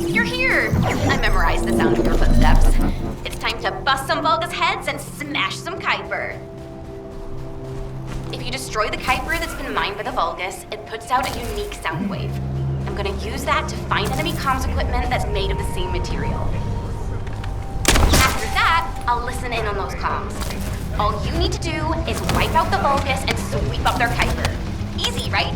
You're here! I memorized the sound of your footsteps. It's time to bust some Vulgus heads and smash some Kuiper. If you destroy the Kuiper that's been mined by the Vulgus, it puts out a unique sound wave. I'm gonna use that to find enemy comms equipment that's made of the same material. After that, I'll listen in on those comms. All you need to do is wipe out the Vulgus and sweep up their Kuiper. Easy, right?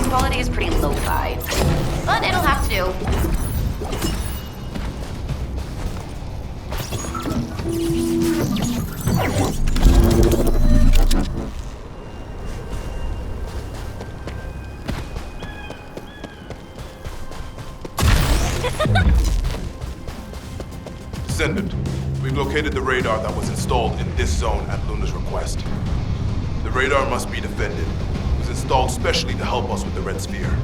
Quality is pretty lo-fi, but it'll have to do. Descendant, we've located the radar that was installed in this zone at Luna's request. The radar must be defended. It was installed specially to help us with the Red Sphere.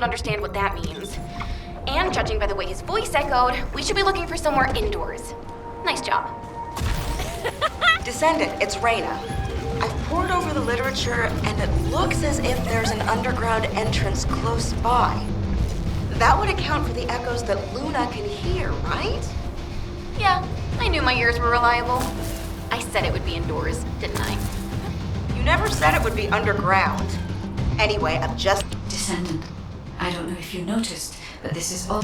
would understand what that means. And judging by the way his voice echoed, we should be looking for somewhere indoors. Nice job. Descendant, it's Reyna. I've pored over the literature, and it looks as if there's an underground entrance close by. That would account for the echoes that Luna can hear, right? Yeah, I knew my ears were reliable. I said it would be indoors, didn't I? You never said it would be underground. Anyway, I'm just... Descendant, I don't know if you noticed, but this is all...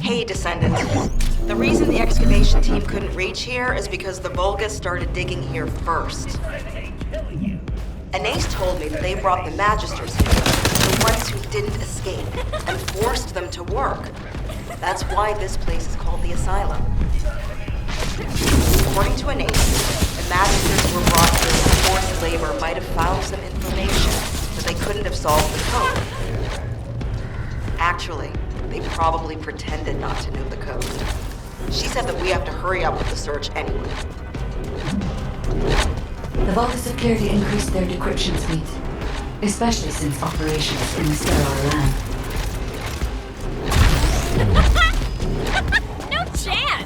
Hey, Descendant. The reason the excavation team couldn't reach here is because the Vulgus started digging here first. Anais told me that they brought the Magisters here, the ones who didn't escape, and forced them to work. That's why this place is called the Asylum. According to Anais, the Magisters were brought here so forced labor might have found some information, but they couldn't have solved the code. Actually, they probably pretended not to know the code. She said that we have to hurry up with the search anyway. The Vulgus have clearly increased their decryption speed, especially since operations in the sterile land. No chance!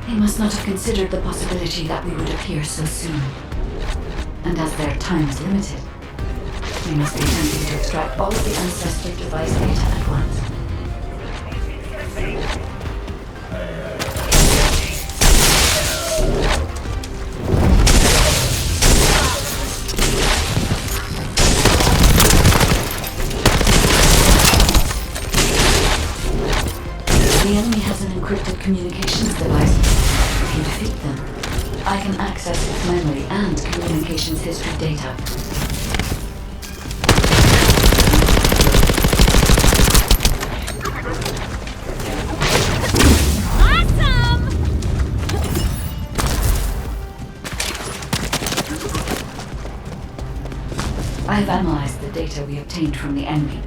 They must not have considered the possibility that we would appear so soon. And as their time is limited, we must be attempting to extract all of the ancestor device data at once. The enemy has an encrypted communications device. If you defeat them, I can access its memory and communications history data. Awesome! I have analyzed the data we obtained from the enemy.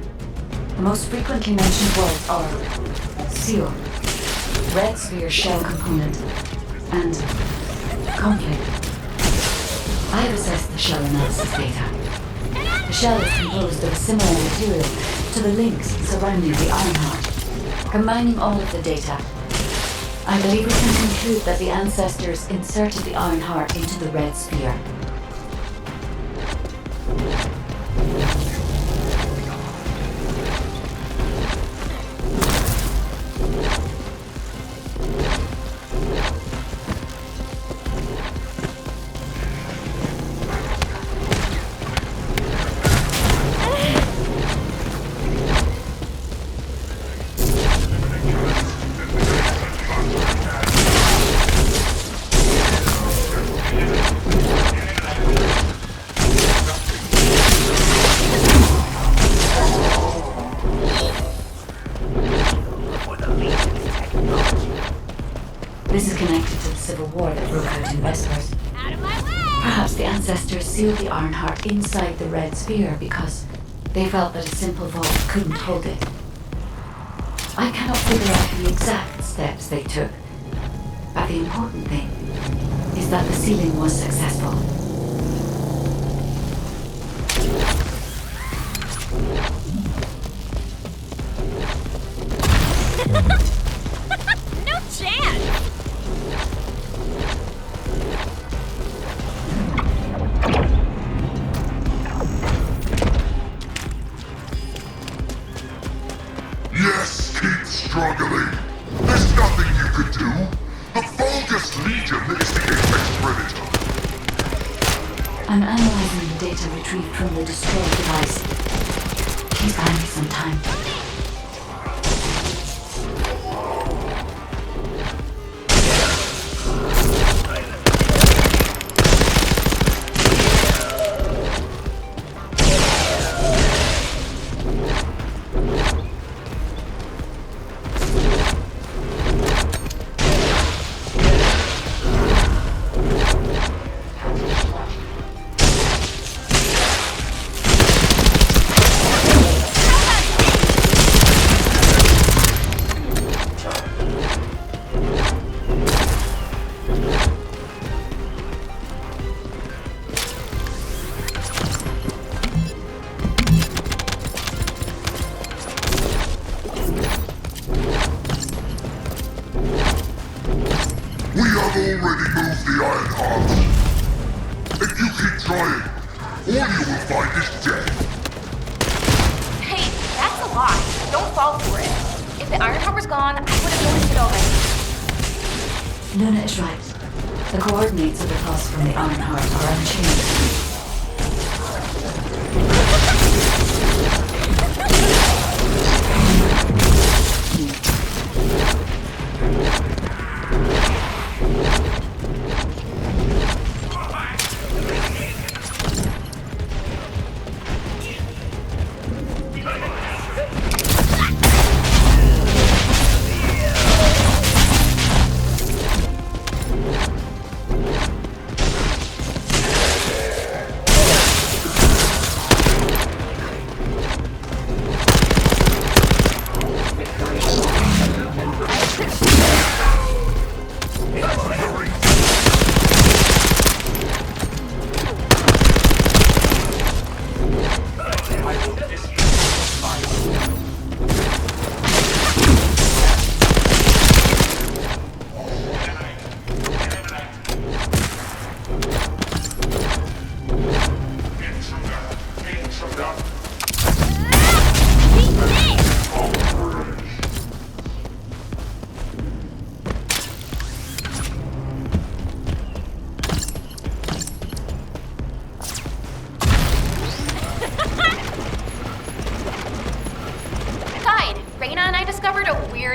The most frequently mentioned words are seal, red sphere shell component, and conflict. I have assessed the shell analysis data. The shell is composed of a similar material to the links surrounding the Ironheart. Combining all of the data, I believe we can conclude that the ancestors inserted the Ironheart into the red sphere. This is connected to the civil war that broke out in Vespers. Out of my way! Perhaps the ancestors sealed the Ironheart inside the red sphere because they felt that a simple vault couldn't hold it. I cannot figure out the exact steps they took, but the important thing is that the sealing was successful. No chance! Yes, keep struggling. There's nothing you could do. The Vulgus Legion is the apex predator. I'm analyzing the data retrieved from the destroyed device. Please buy me some time. Already moved the Ironheart. If you keep trying, all you will find is death. Hey, that's a lie. Don't fall for it. If the Ironheart was gone, I would have noticed it already. Luna is right. The coordinates of the pulse from the Ironheart are unchanged.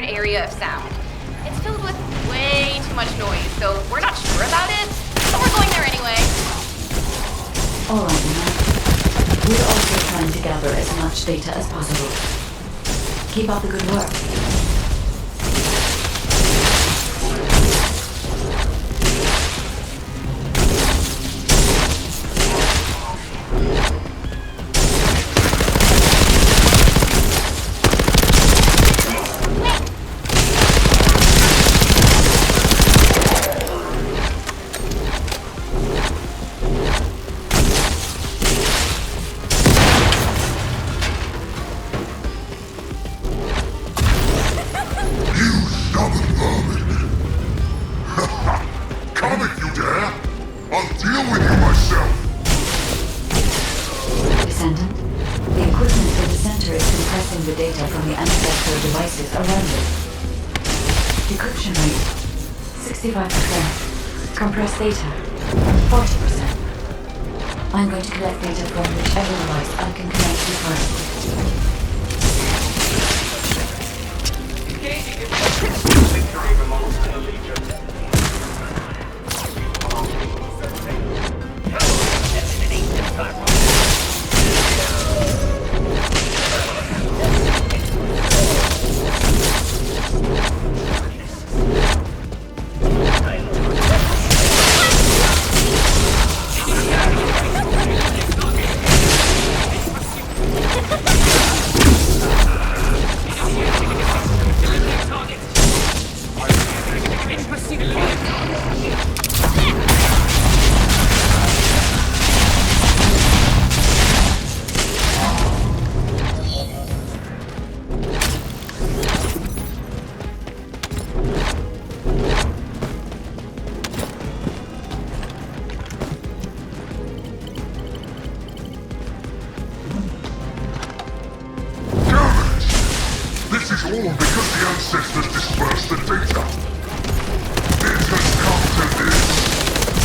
Area of sound. It's filled with way too much noise, so we're not sure about it, but we're going there anyway. All right, Luna. We're also trying to gather as much data as possible. Keep up the good work. The data from the ancestor devices around it. Decryption rate 65%. Compressed data 40%. I'm going to collect data from whichever device I can connect to first. is all because the ancestors dispersed the data. It has come to this.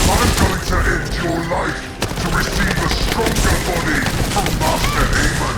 I'm going to end your life to receive a stronger body from Master Heyman.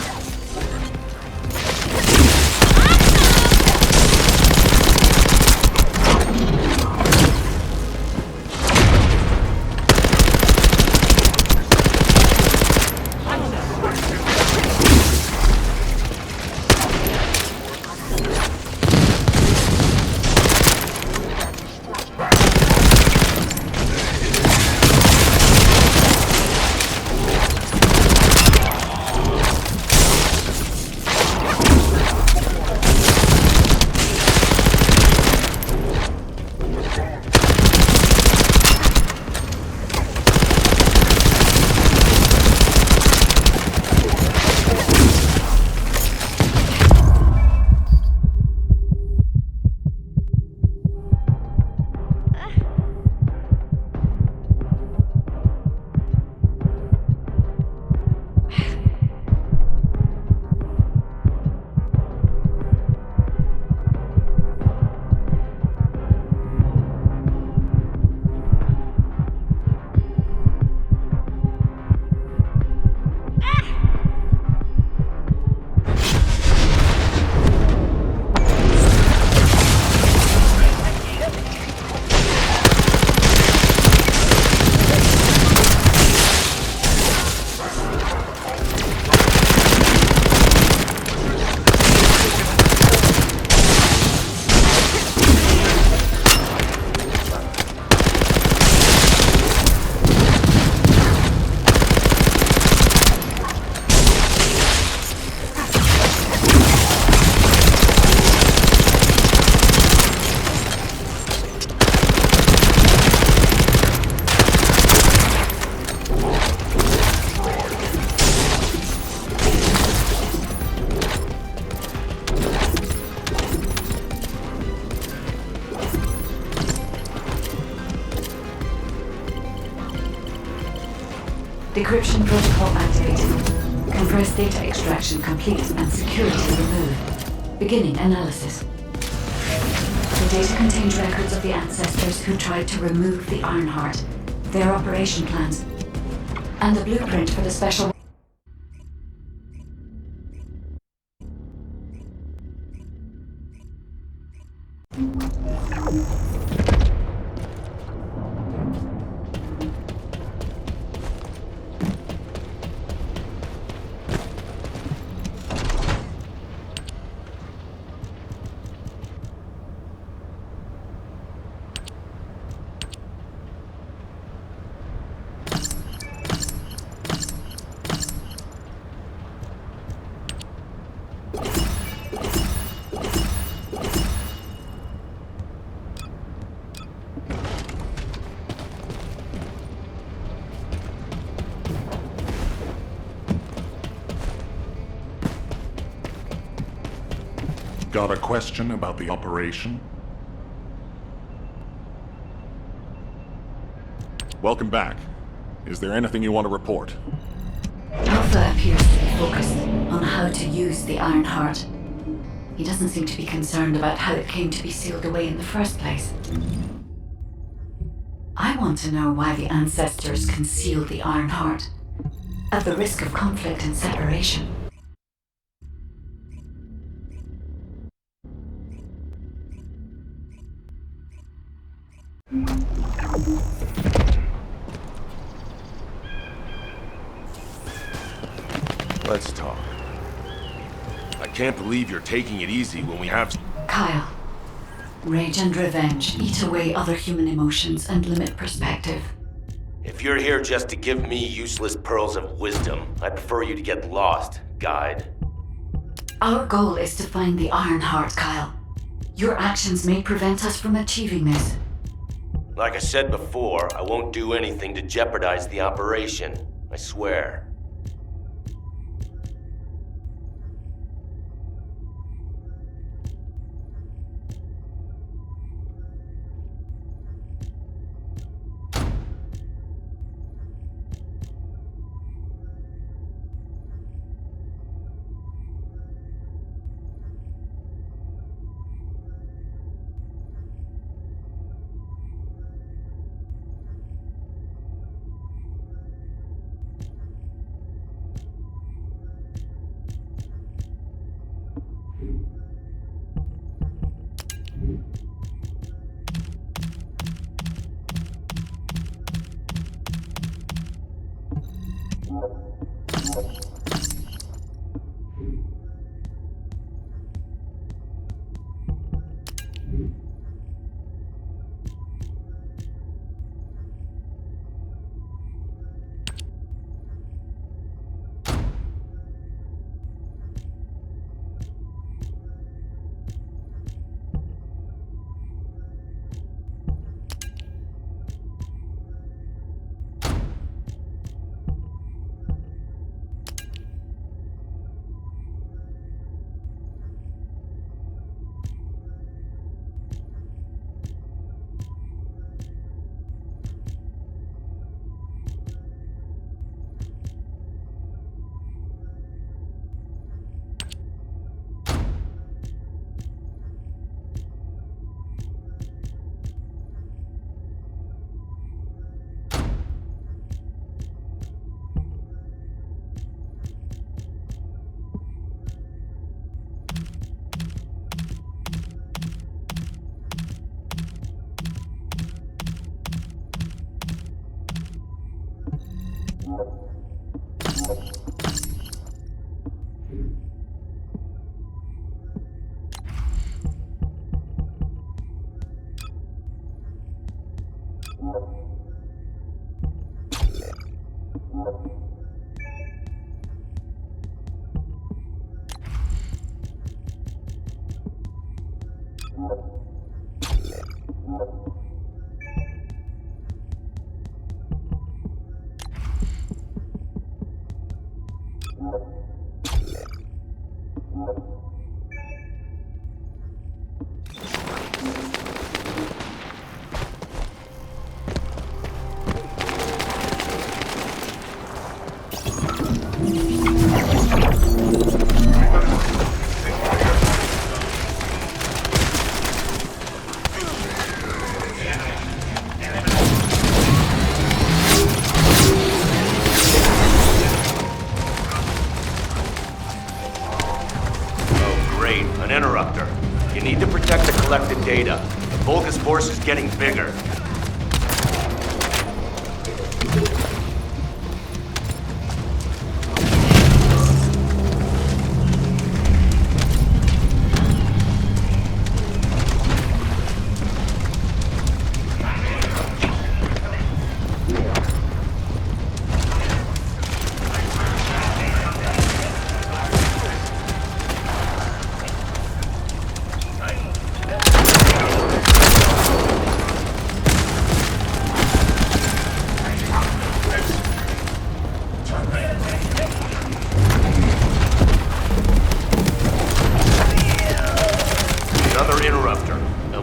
Decryption protocol activated. Compressed data extraction complete and security removed. Beginning analysis. The data contains records of the ancestors who tried to remove the Ironheart, their operation plans, and the blueprint for the special... Got a question about the operation? Welcome back. Is there anything you want to report? Alpha appears to be focused on how to use the Ironheart. He doesn't seem to be concerned about how it came to be sealed away in the first place. I want to know why the ancestors concealed the Ironheart, at the risk of conflict and separation. Let's talk. I can't believe you're taking it easy when we have... Kyle, rage and revenge eat away other human emotions and limit perspective. If you're here just to give me useless pearls of wisdom, I prefer you to get lost, guide. Our goal is to find the Ironheart, Kyle. Your actions may prevent us from achieving this. Like I said before, I won't do anything to jeopardize the operation. I swear. An interrupter. You need to protect the collected data. The Vulgus force is getting bigger.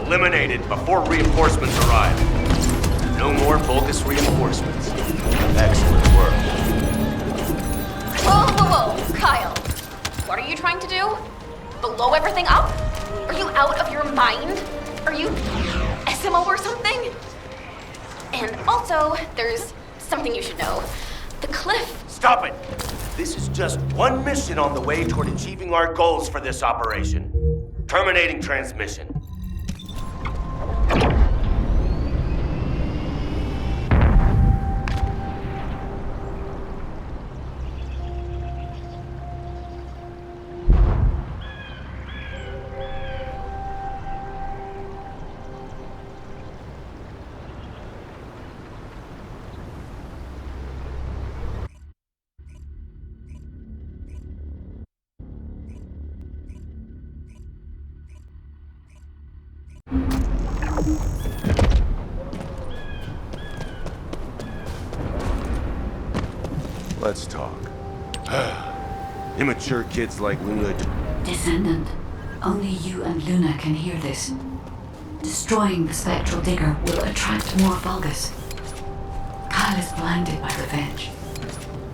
Eliminated before reinforcements arrive. No more Vulgus reinforcements. Excellent work. Whoa, whoa, whoa, Kyle. What are you trying to do? Blow everything up? Are you out of your mind? Are you SMO or something? And also, there's something you should know. The cliff. Stop it! This is just one mission on the way toward achieving our goals for this operation. Terminating transmission. Let's talk. Immature kids like Luna. Descendant, only you and Luna can hear this. Destroying the spectral digger will attract more Vulgus. Kyle is blinded by revenge.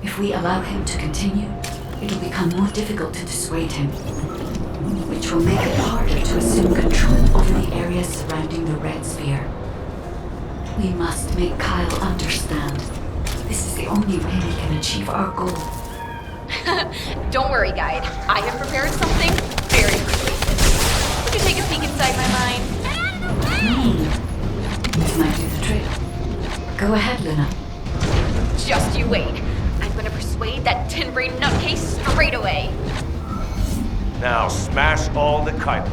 If we allow him to continue, it'll become more difficult to dissuade him, which will make it harder to assume control over the areas surrounding the red sphere. We must make Kyle understand. This is the only way we can achieve our goal. Don't worry, guide. I have prepared something very Go ahead, Luna. Just you wait. I'm gonna persuade that tin-brain nutcase straight away. Now smash all the Kuiper.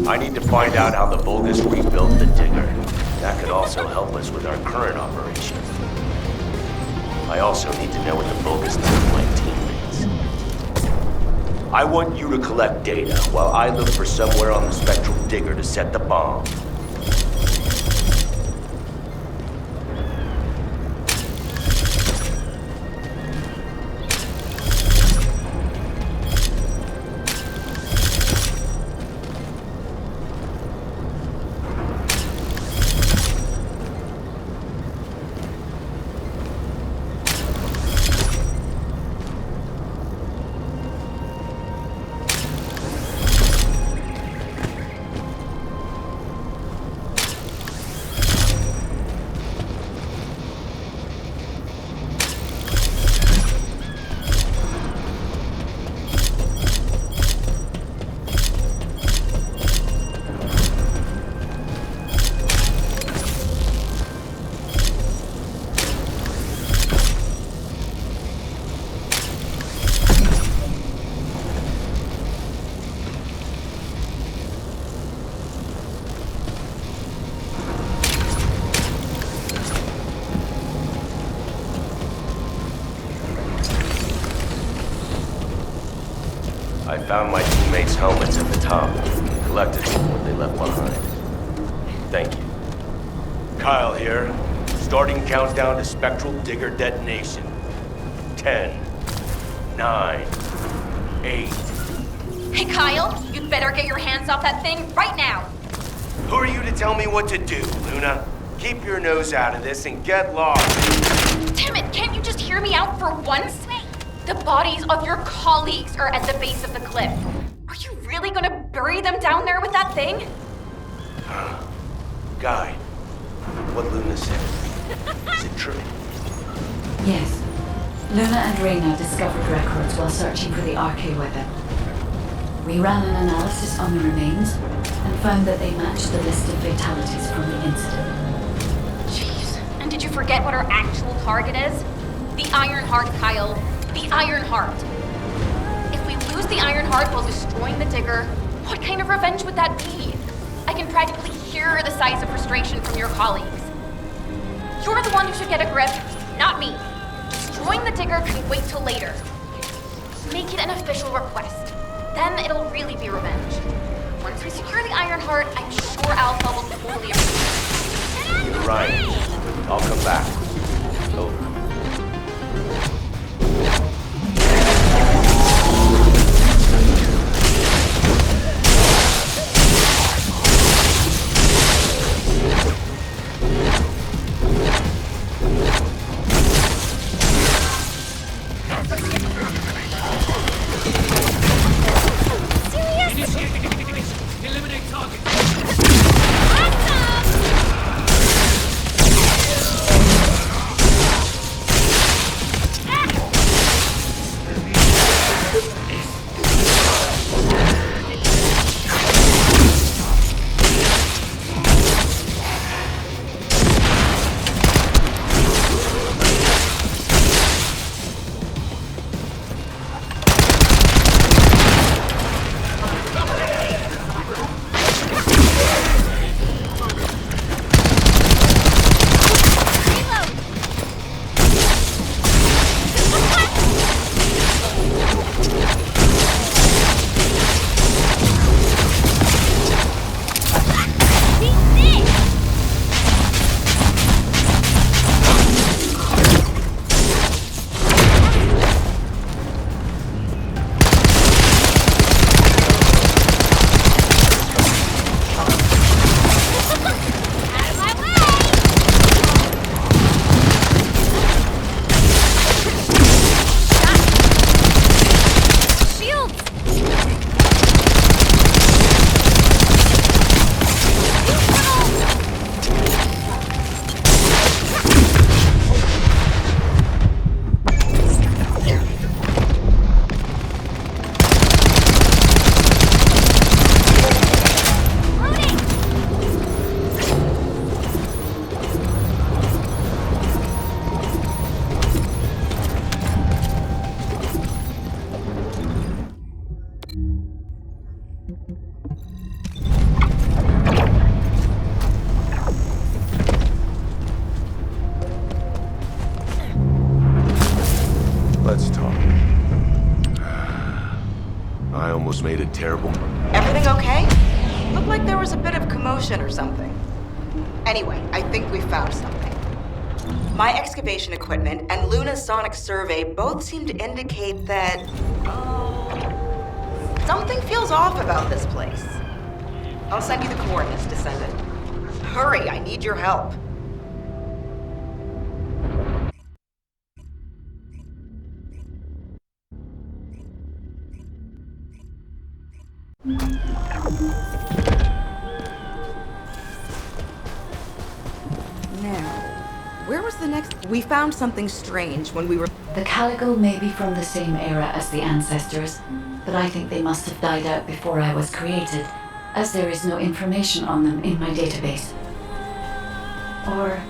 I need to find out how the Vulgus rebuilt the digger. That could also help us with our current operation. I also need to know what the Vulgus did to my teammates. I want you to collect data while I look for somewhere on the spectral digger to set the bomb. I found my teammates' helmets at the top. Collected what they left behind. Thank you. Kyle here. Starting countdown to spectral digger detonation. 10, 9, 8. Hey, Kyle, you'd better get your hands off that thing right now. Who are you to tell me what to do, Luna? Keep your nose out of this and get lost. Damn it, can't you just hear me out for once? The bodies of your colleagues are at the base of the cliff. Are you really gonna bury them down there with that thing? Guy, what Luna said, is it true? Yes. Luna and Reyna discovered records while searching for the RK weapon. We ran an analysis on the remains and found that they matched the list of fatalities from the incident. Jeez, and did you forget what our actual target is? The Iron Heart, Kyle. The Iron Heart. If we lose the Iron Heart while destroying the digger, what kind of revenge would that be? I can practically hear the sighs of frustration from your colleagues. You're the one who should get a grip, not me. Destroying the digger can wait till later. Make it an official request. Then it'll really be revenge. Once we secure the Iron Heart, I'm sure Alpha will totally appreciate it. You're right. I'll come back. Over. Eliminate target. I almost made a terrible... Everything okay? Looked like there was a bit of commotion or something. Anyway, I think we found something. My excavation equipment and Luna's sonic survey both seem to indicate that... something feels off about this place. I'll send you the coordinates, Descendant. Hurry, I need your help. Now, where was the next... We found something strange when we were... The Calico may be from the same era as the ancestors, but I think they must have died out before I was created, as there is no information on them in my database. Or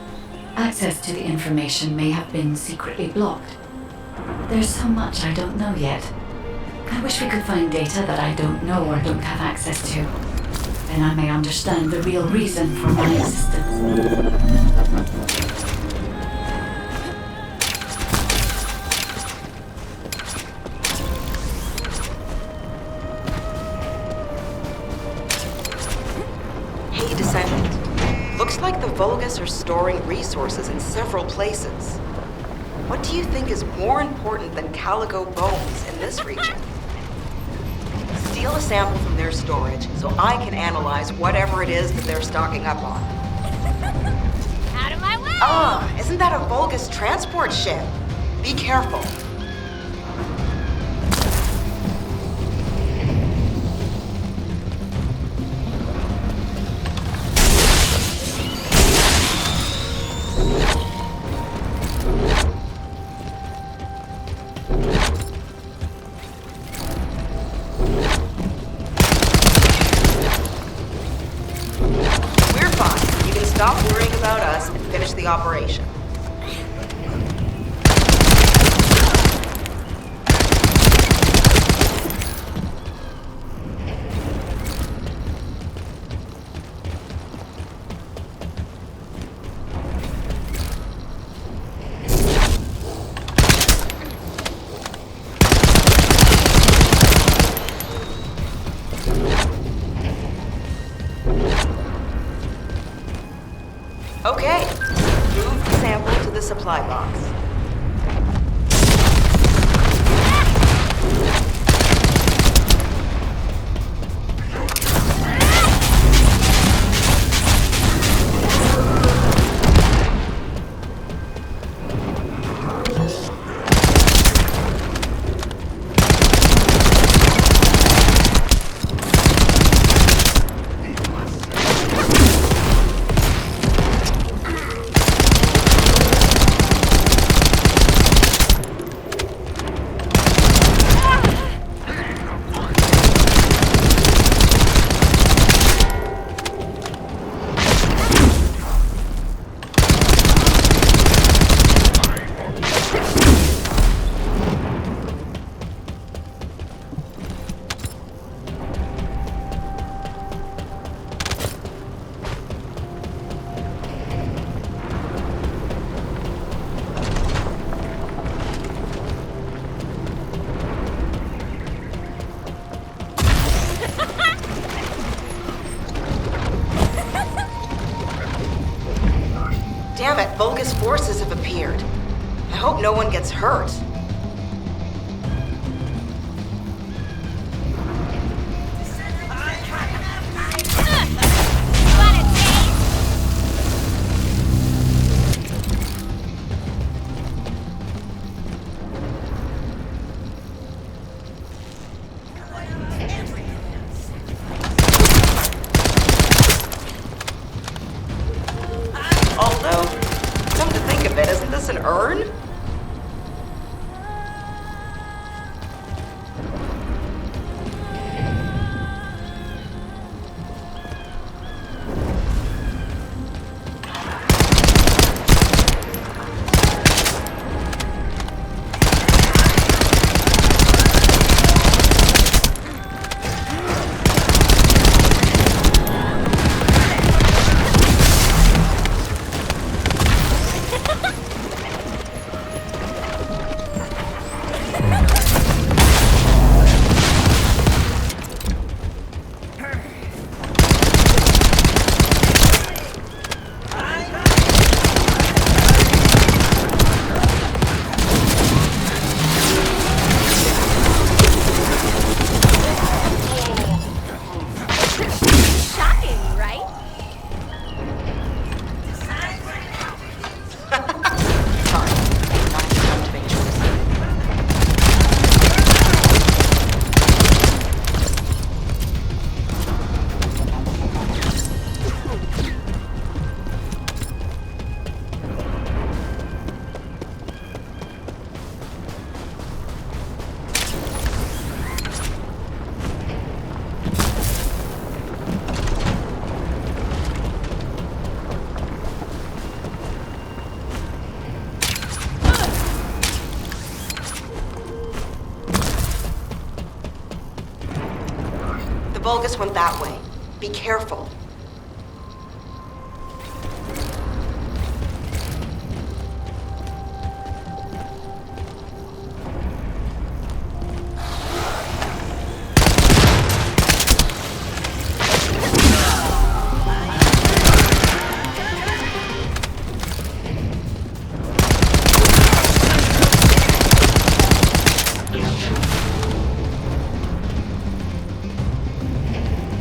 access to the information may have been secretly blocked. There's so much I don't know yet. I wish we could find data that I don't know or don't have access to. Then I may understand the real reason for my existence. Hey, Descendant. Looks like the Vulgus are storing resources in several places. What do you think is more important than calico bones in this region? Steal a sample from their storage so I can analyze whatever it is that they're stocking up on. Out of my way! Isn't that a Vulgus transport ship? Be careful. Stop worrying about us and finish the operation. Okay, move the sample to the supply box. Damn it, Vulgus forces have appeared. I hope no one gets hurt. Although, come to think of it, isn't this an urn? The Vulgus went that way. Be careful.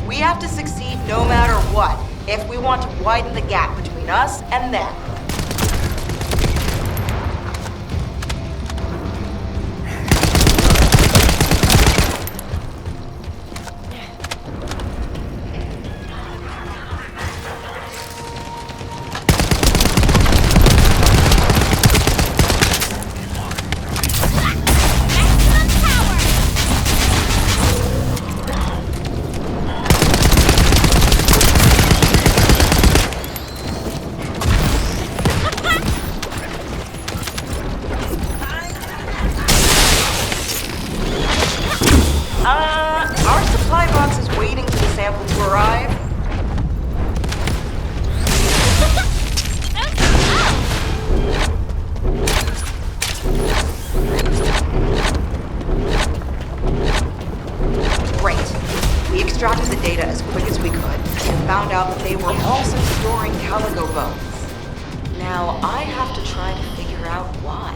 We have to succeed no matter what, if we want to widen the gap between us and them. Our supply box is waiting for the sample to arrive. Great. We extracted the data as quick as we could and found out that they were also storing calico bones. Now, I have to try to figure out why.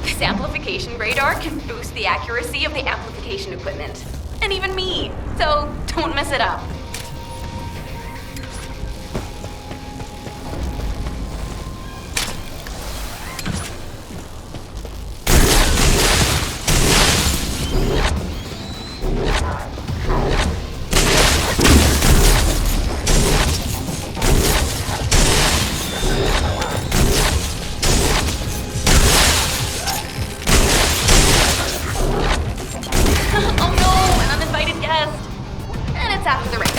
This amplification radar can boost the accuracy of the amplification equipment. And even me. So don't mess it up. Oh no, an uninvited guest. And it's after the rain.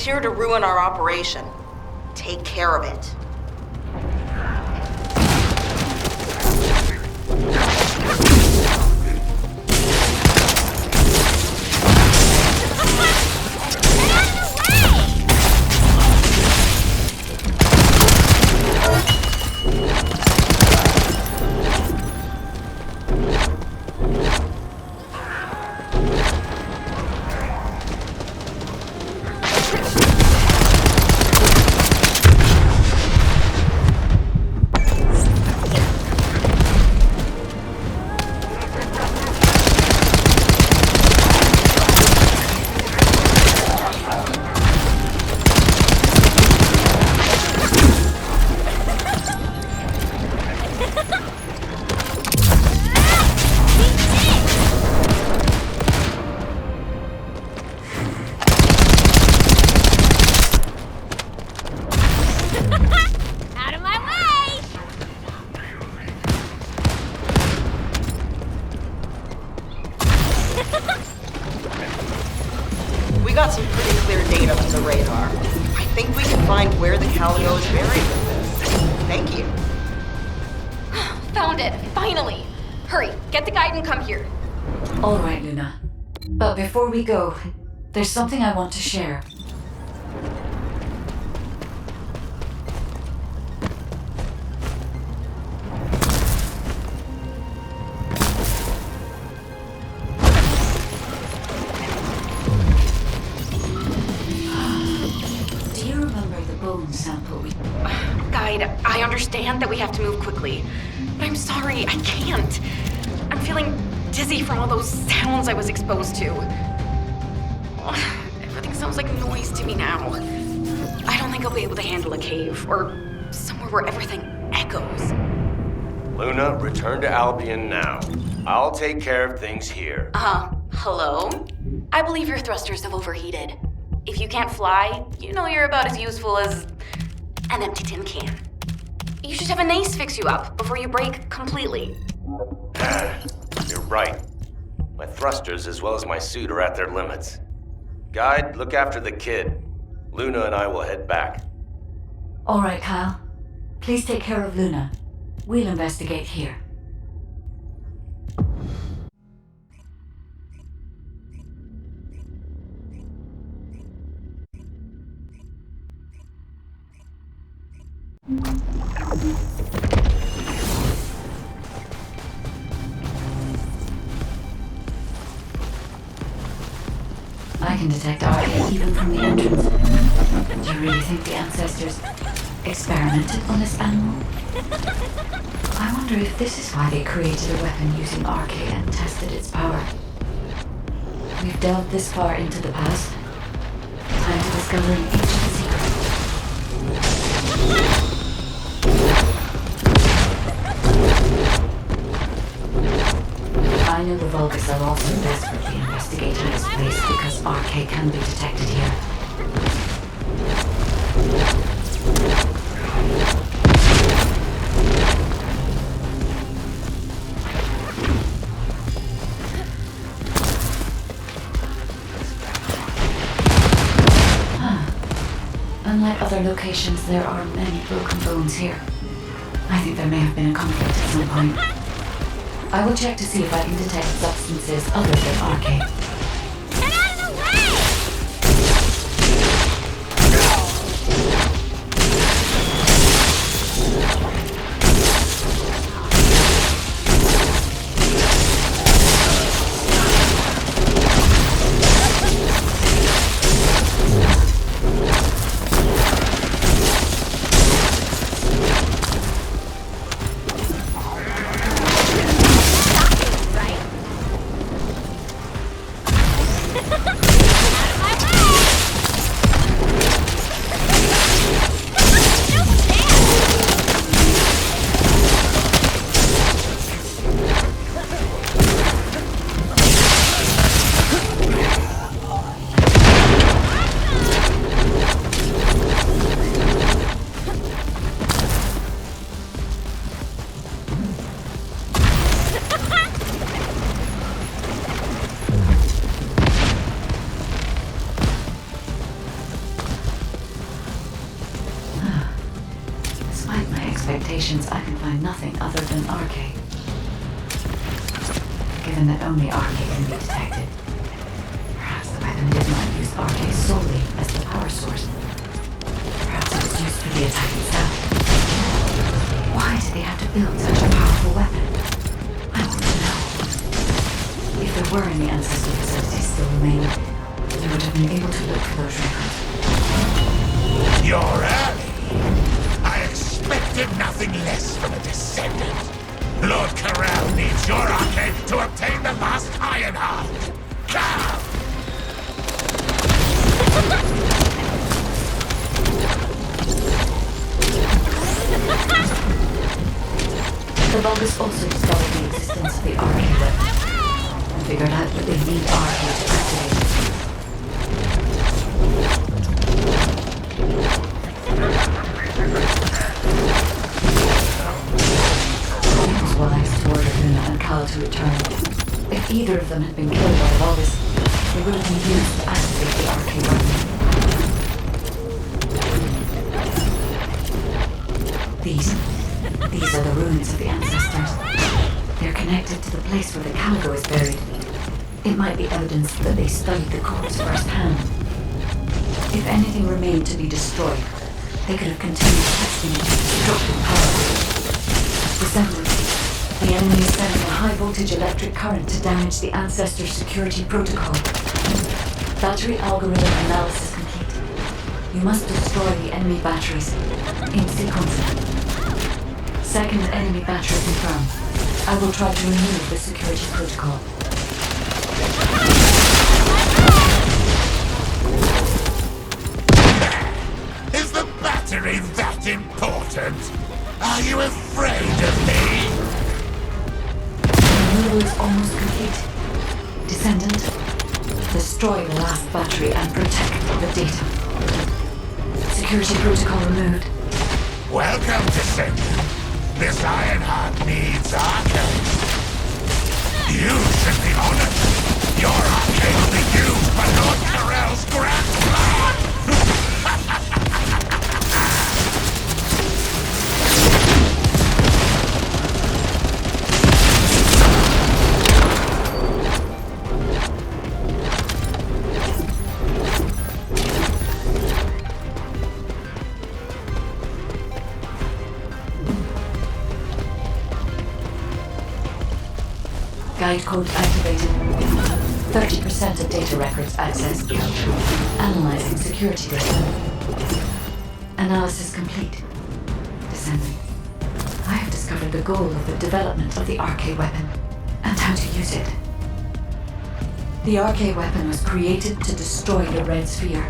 here to ruin our operation. Take care of it. We got some pretty clear data from the radar. I think we can find where the Calico is buried with this. Thank you. Found it, finally. Hurry, get the guide and come here. All right, Luna. But before we go, there's something I want to share. Do you remember the bone sample we... Guide, I understand that we have to move quickly, but I'm sorry, I can't. I'm feeling dizzy from all those sounds I was exposed to. Everything sounds like noise to me now. I don't think I'll be able to handle a cave, or somewhere where everything echoes. Luna, return to Albion now. I'll take care of things here. Hello? I believe your thrusters have overheated. If you can't fly, you know you're about as useful as an empty tin can. You should have an ace fix you up before you break completely. You're right. My thrusters as well as my suit are at their limits. Guide, look after the kid. Luna and I will head back. All right, Kyle. Please take care of Luna. We'll investigate here. I can detect RK even from the entrance. Do you really think the ancestors experimented on this animal? I wonder if this is why they created a weapon using RK and tested its power. We've delved this far into the past. Time to discover an ancient secret. I know the Vulgus are also desperately investigating this place because RK can be detected here. Unlike other locations, there are many broken bones here. I think there may have been a conflict at some point. I will check to see if I can detect substances other than RK. Get out of the way! observations, I can find nothing other than RK. Given that only RK can be detected, perhaps the weapon did not use RK solely as the power source. Perhaps it was used for the attack itself. Why did they have to build such a powerful weapon? I want to know. If there were any ancestor facilities still remaining, we would have been able to look for those records. You're early. I expected nothing less from a descendant. Lord Corral needs your arcade to obtain the last Iron Heart. Come! The Vulgus also discovered the existence of the RK weapon and figured out that they need RK to activate it. It was wise to order Luna and Cal to return. If either of them had been killed by the Vulgus, they would have been used to activate the RK weapon. These are the ruins of the ancestors. They're connected to the place where the Calico is buried. It might be evidence that they studied the corpse firsthand. If anything remained to be destroyed, they could have continued testing its destructive power. December, the enemy is sending a high-voltage electric current to damage the ancestor security protocol. Battery algorithm analysis complete. You must destroy the enemy batteries in sequence. Second enemy battery confirmed. I will try to remove the security protocol. Is the battery that important? Are you afraid of me? Removal is almost complete. Descendant, destroy the last battery and protect the data. Security protocol removed. Welcome, Descendant. This Iron Heart needs arcade. You should be honored. Your arcade will be used for Lord Corell's grand plan. Guide code activated. 30% of data records accessed. Analyzing security data. Analysis complete. Descending. I have discovered the goal of the development of the RK weapon and how to use it. The RK weapon was created to destroy the Red Sphere.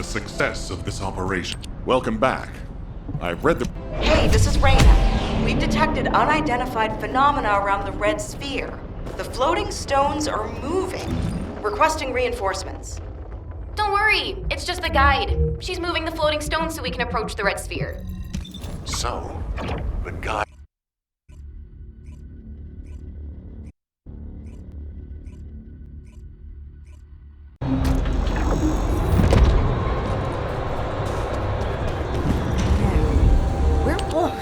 Success of this operation. Welcome back. I've read the... Hey, this is Raina. We've detected unidentified phenomena around the Red Sphere. The floating stones are moving. Requesting reinforcements. Don't worry, it's just the guide. She's moving the floating stone so we can approach the Red Sphere. So, the guy...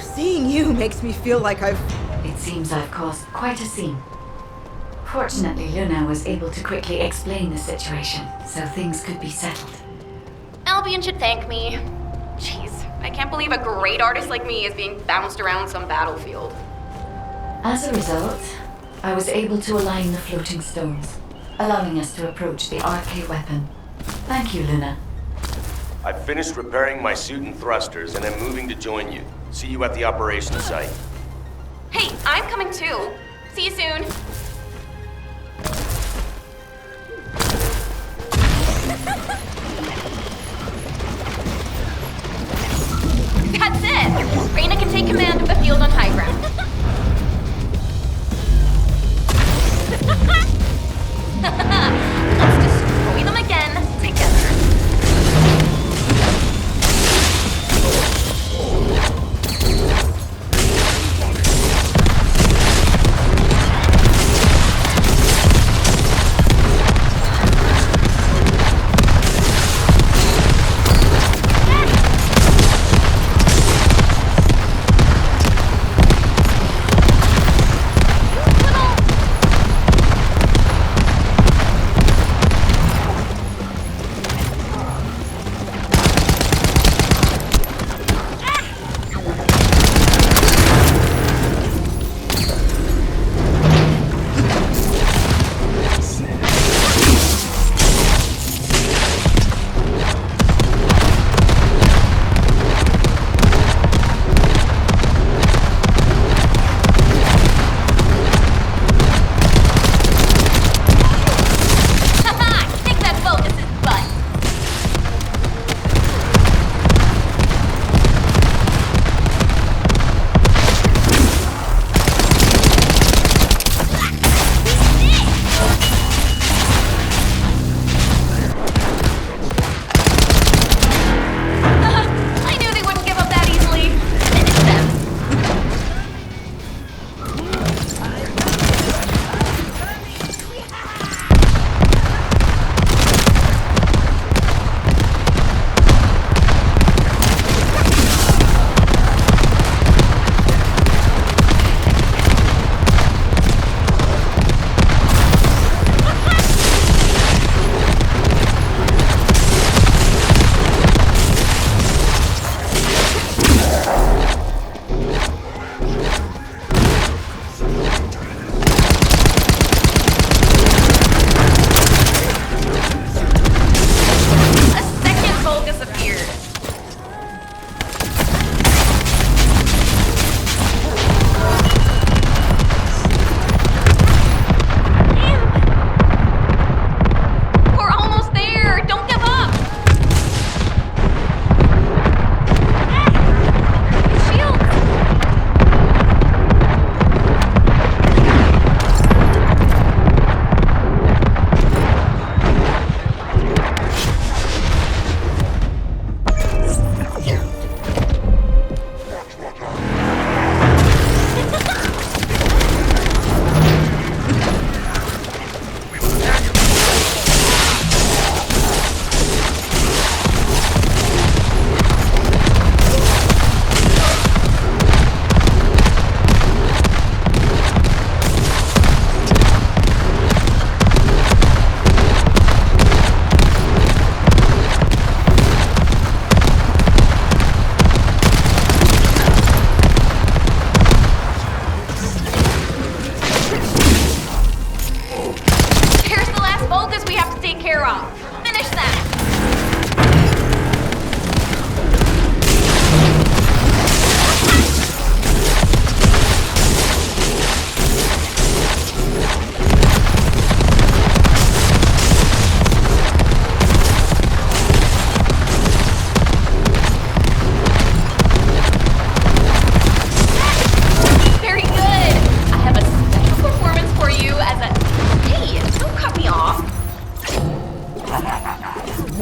Seeing you makes me feel like I've... It seems I've caused quite a scene. Fortunately, Luna was able to quickly explain the situation, so things could be settled. Albion should thank me. Jeez, I can't believe a great artist like me is being bounced around some battlefield. As a result, I was able to align the floating stones, allowing us to approach the RK weapon. Thank you, Luna. I've finished repairing my suit and thrusters, and I'm moving to join you. See you at the operations site. Hey, I'm coming too. See you soon. That's it! Reyna can take command of the field on high ground. Let's destroy them again together.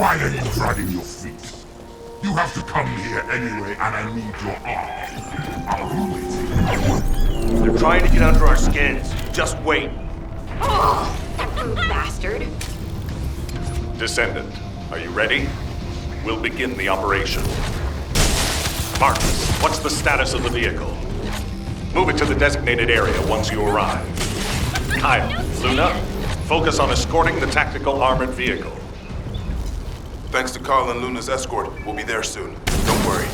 Why are you dragging your feet? You have to come here anyway, and I need your arm. I'll ruin it. They're trying to get under our skins. Just wait. Oh, that rude bastard. Descendant, are you ready? We'll begin the operation. Marcus, what's the status of the vehicle? Move it to the designated area once you arrive. Kyle, Luna, focus on escorting the tactical armored vehicle. Thanks to Carl and Luna's escort, we'll be there soon. Don't worry.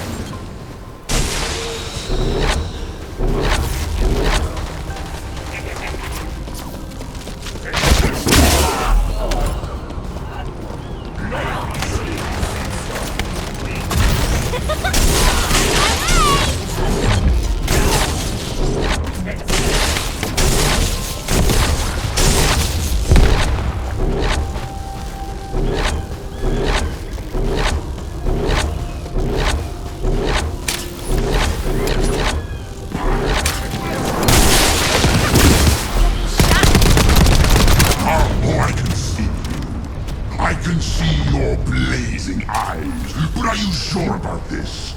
see your blazing eyes, but are you sure about this?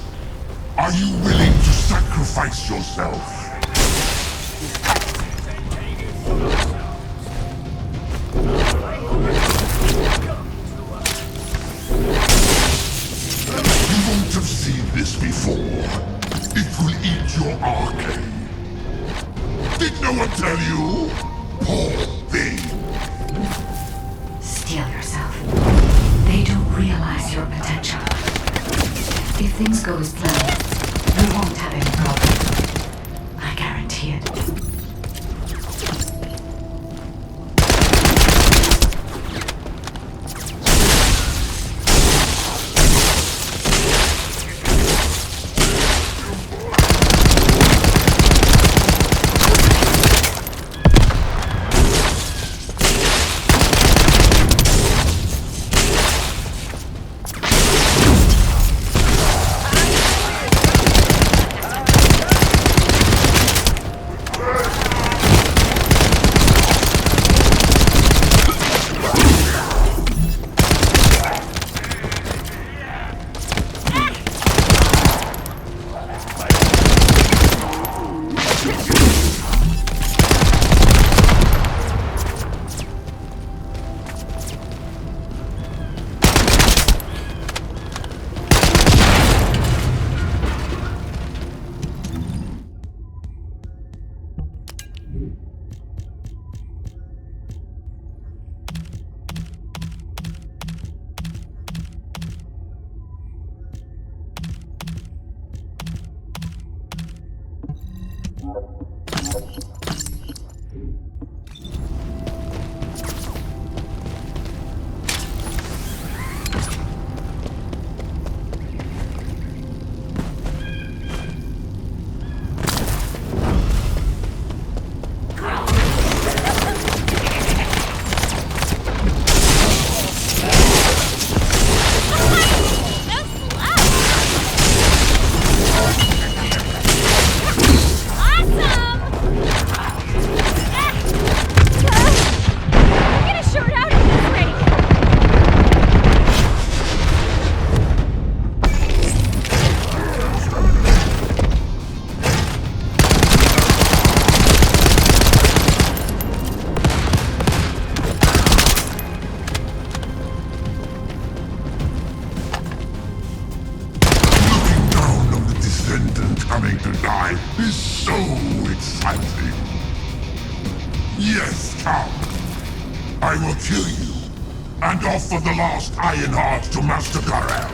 Are you willing to sacrifice yourself? You won't have seen this before. It will eat your arcade. Did no one tell you? Poor thing. Steel yourself. They don't realize your potential. If things go as planned, you won't have any problem. I guarantee it. Coming to die is so exciting. Yes, come. I will kill you and offer the last Iron Heart to Master Karel.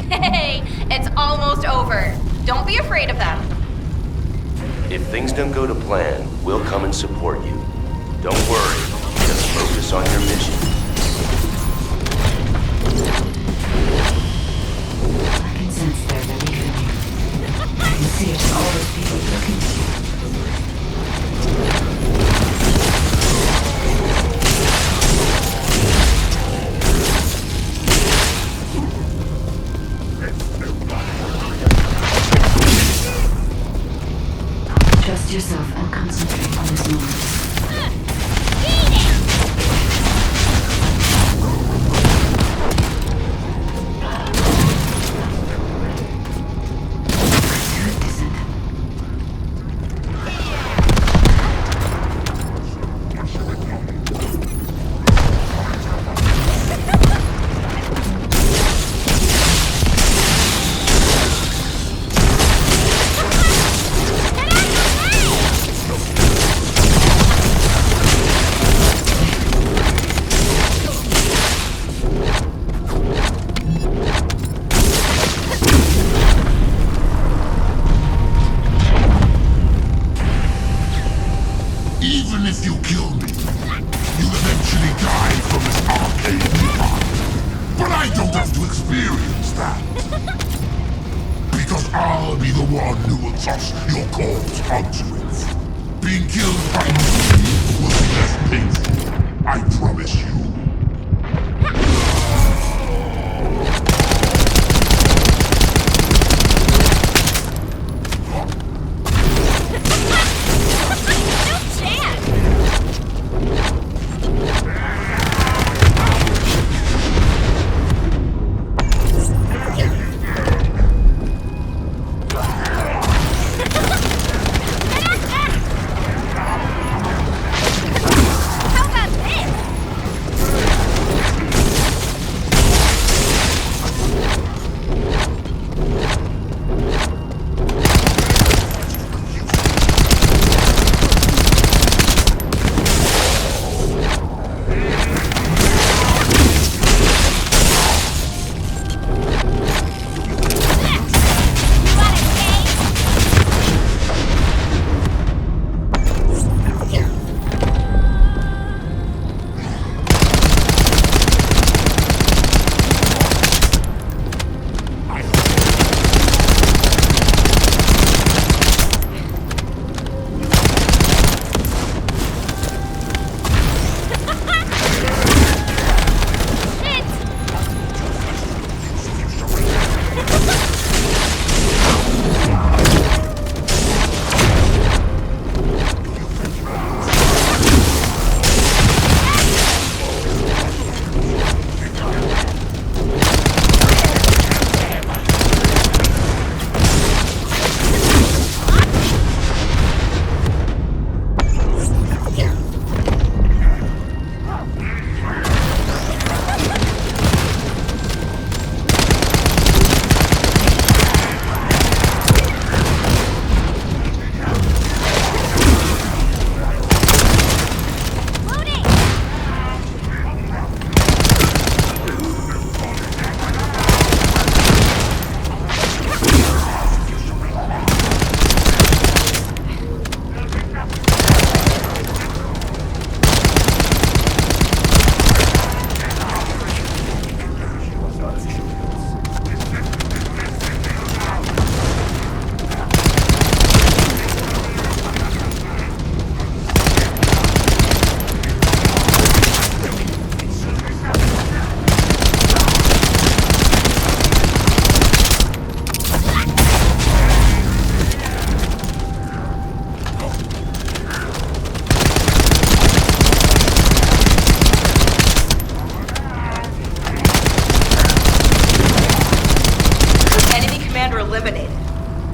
Hey, it's almost over. Don't be afraid of them. If things don't go to plan, we'll come and support you. Don't worry. Just focus on your mission. I can sense their belief in you. I can see it in all those people looking to you. if you kill me, you'll eventually die from this arcane neon. But I don't have to experience that. Because I'll be the one who will toss your corpse onto it. Being killed by me will be less painful, I promise you.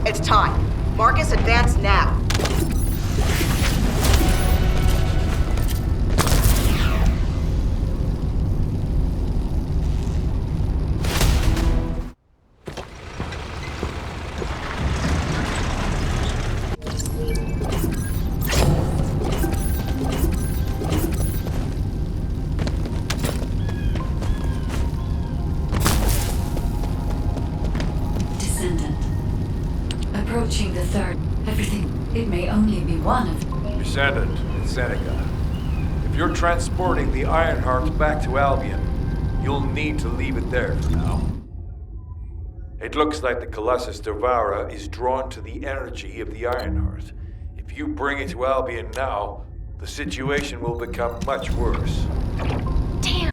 It's time. Marcus, advance now. Descendant. Approaching the third. Everything. It may only be one of. Descendant, it's Seneca. If you're transporting the Ironheart back to Albion, you'll need to leave it there for now. It looks like the Colossus Devourer is drawn to the energy of the Ironheart. If you bring it to Albion now, the situation will become much worse. Damn.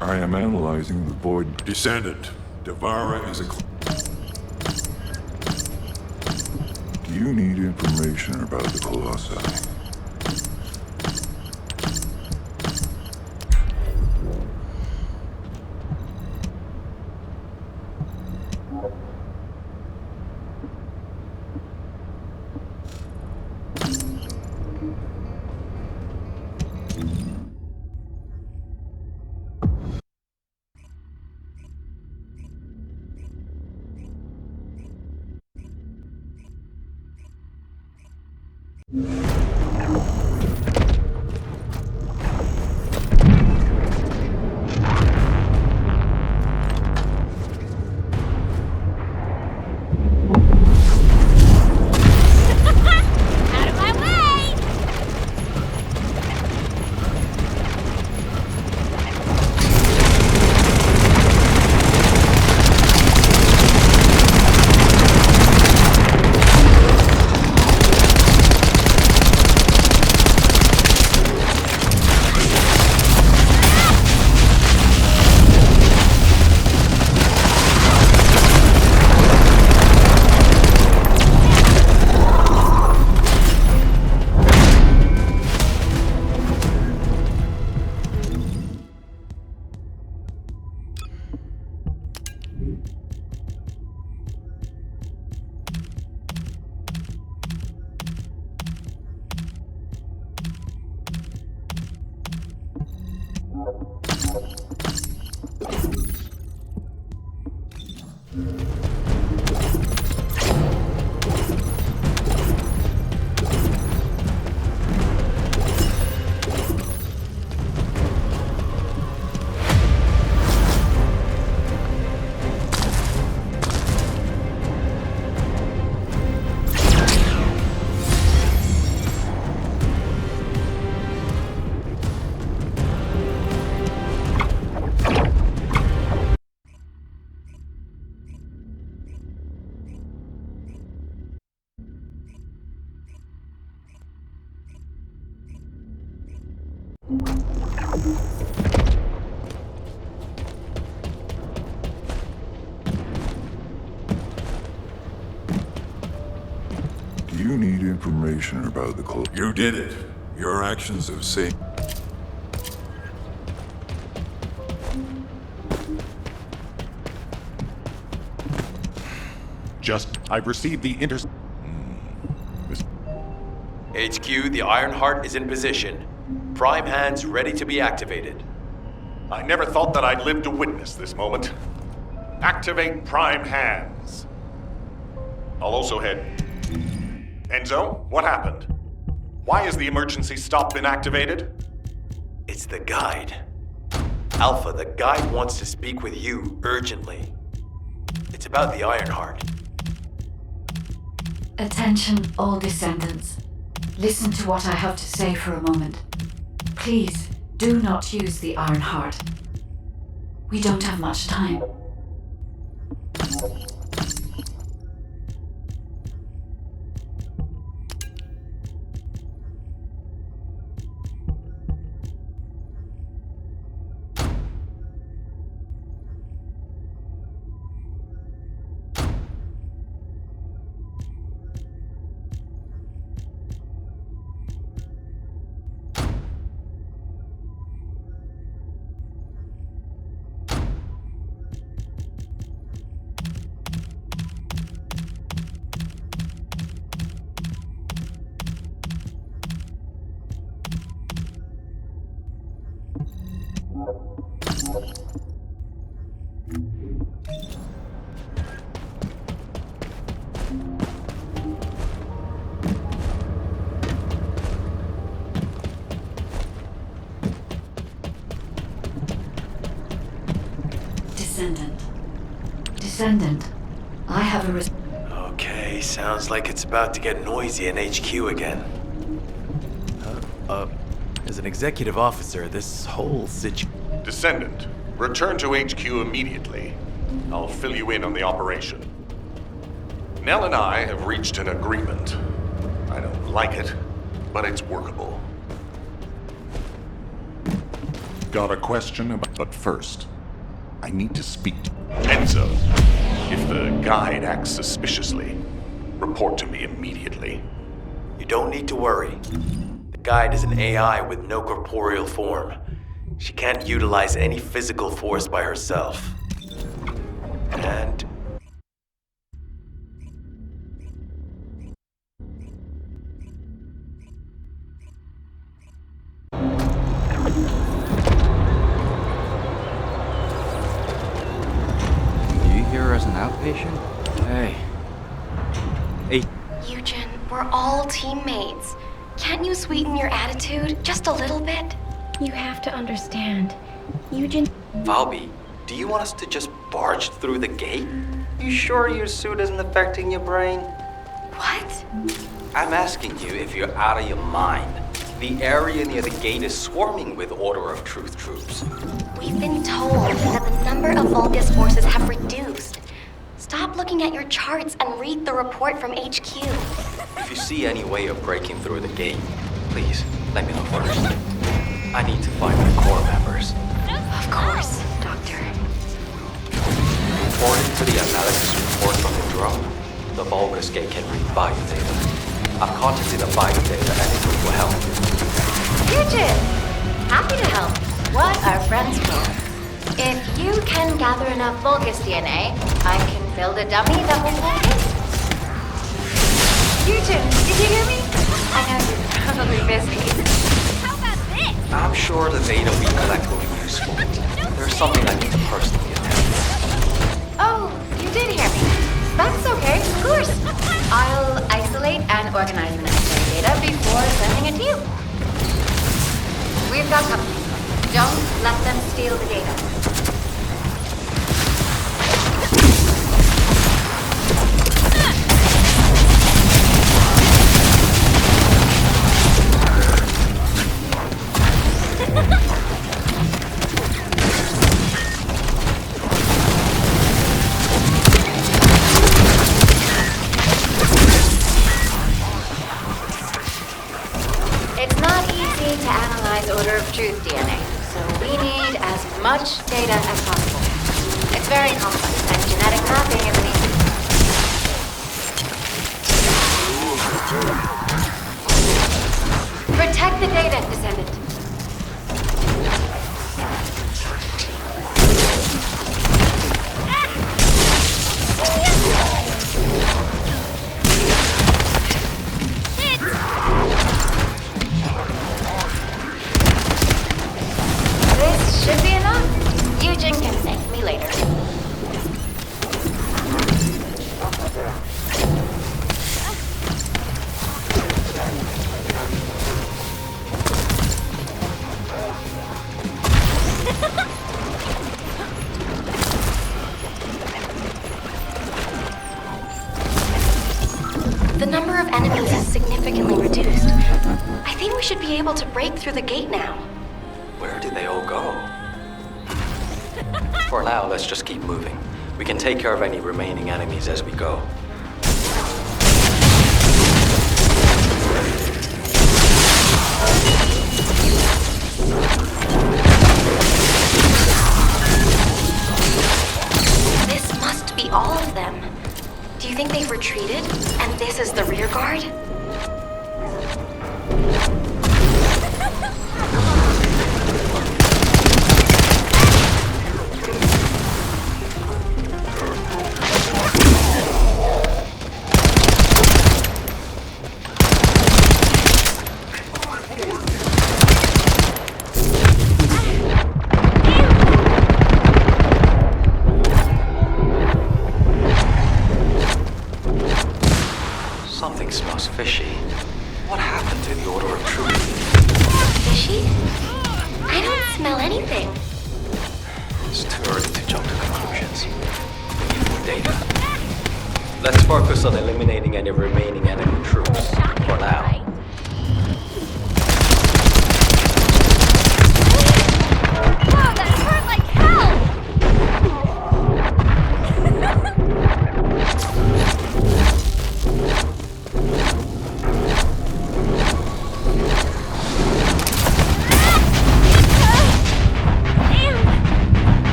I am analyzing the void. Descendant, Devourer is a... Do you need information about the Colossi? Out of my way! Do you need information about the clone? You did it. Your actions have saved. I've received the HQ, the Ironheart is in position. Prime hands ready to be activated. I never thought that I'd live to witness this moment. Activate prime hands. I'll also head. Enzo, what happened? Why has the emergency stop been activated? It's the guide. Alpha, the guide wants to speak with you urgently. It's about the Ironheart. Attention, all descendants. Listen to what I have to say for a moment. Please, do not use the Ironheart. We don't have much time. Descendant, I have a Okay, sounds like it's about to get noisy in HQ again. As an executive officer, this whole Descendant, return to HQ immediately. I'll fill you in on the operation. Nell and I have reached an agreement. I don't like it, but it's workable. Got a question about... But first, I need to speak to... Enzo, if the guide acts suspiciously, report to me immediately. You don't need to worry. The guide is an AI with no corporeal form. She can't utilize any physical force by herself. And... here as an outpatient? Hey. Eugen, we're all all teammates. Can't you sweeten your attitude just a little bit? You have to understand. Eugen... Valby, do you want us to just barge through the gate? You sure your suit isn't affecting your brain? What? I'm asking you if you're out of your mind. The area near the gate is swarming with Order of Truth troops. We've been told that the number of Vulgus forces have reduced. Stop looking at your charts and read the report from HQ. If you see any way of breaking through the gate, please let me know first. I need to find the core members. Of course, Doctor. According to the analysis report from the drone, the Vulgus gate can read bio data. I've contacted the bio data and it will help. Eugen! Happy to help. What are friends for? If you can gather enough Vulgus DNA, I can build a dummy that will hold it. Eugen, did you hear me? I know you're probably busy. How about this? I'm sure the data we collect will be useful. There's something I need to personally attend to. Oh, you did hear me. That's okay, of course. I'll isolate and organize the necessary data before sending it to you. We've got company. Don't let them steal the data. It's not easy to analyze Order of Truth DNA, so we need as much data as possible. It's very complex, and genetic mapping isn't easy. Protect the data, Descendant. This should be enough. Eugen can thank me later. The number of enemies is significantly reduced. I think we should be able to break through the gate now. Where did they all go? For now, let's just keep moving. We can take care of any remaining enemies as we go. This must be all of them. Do you think they've retreated, and this is the rear guard? Something smells fishy. What happened to the Order of Truth? Fishy? I don't smell anything. It's too early to jump to conclusions. We need more data. Let's focus on eliminating any remaining enemy troops for now. Whoa, that hurt like hell!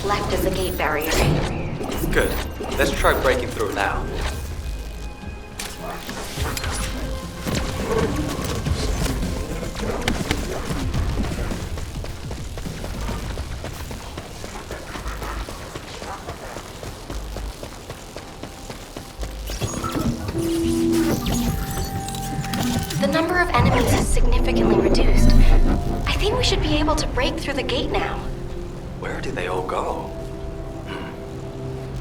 left is the gate barrier. Good. Let's try breaking through now. The number of enemies has significantly reduced. I think we should be able to break through the gate now. Where did they all go?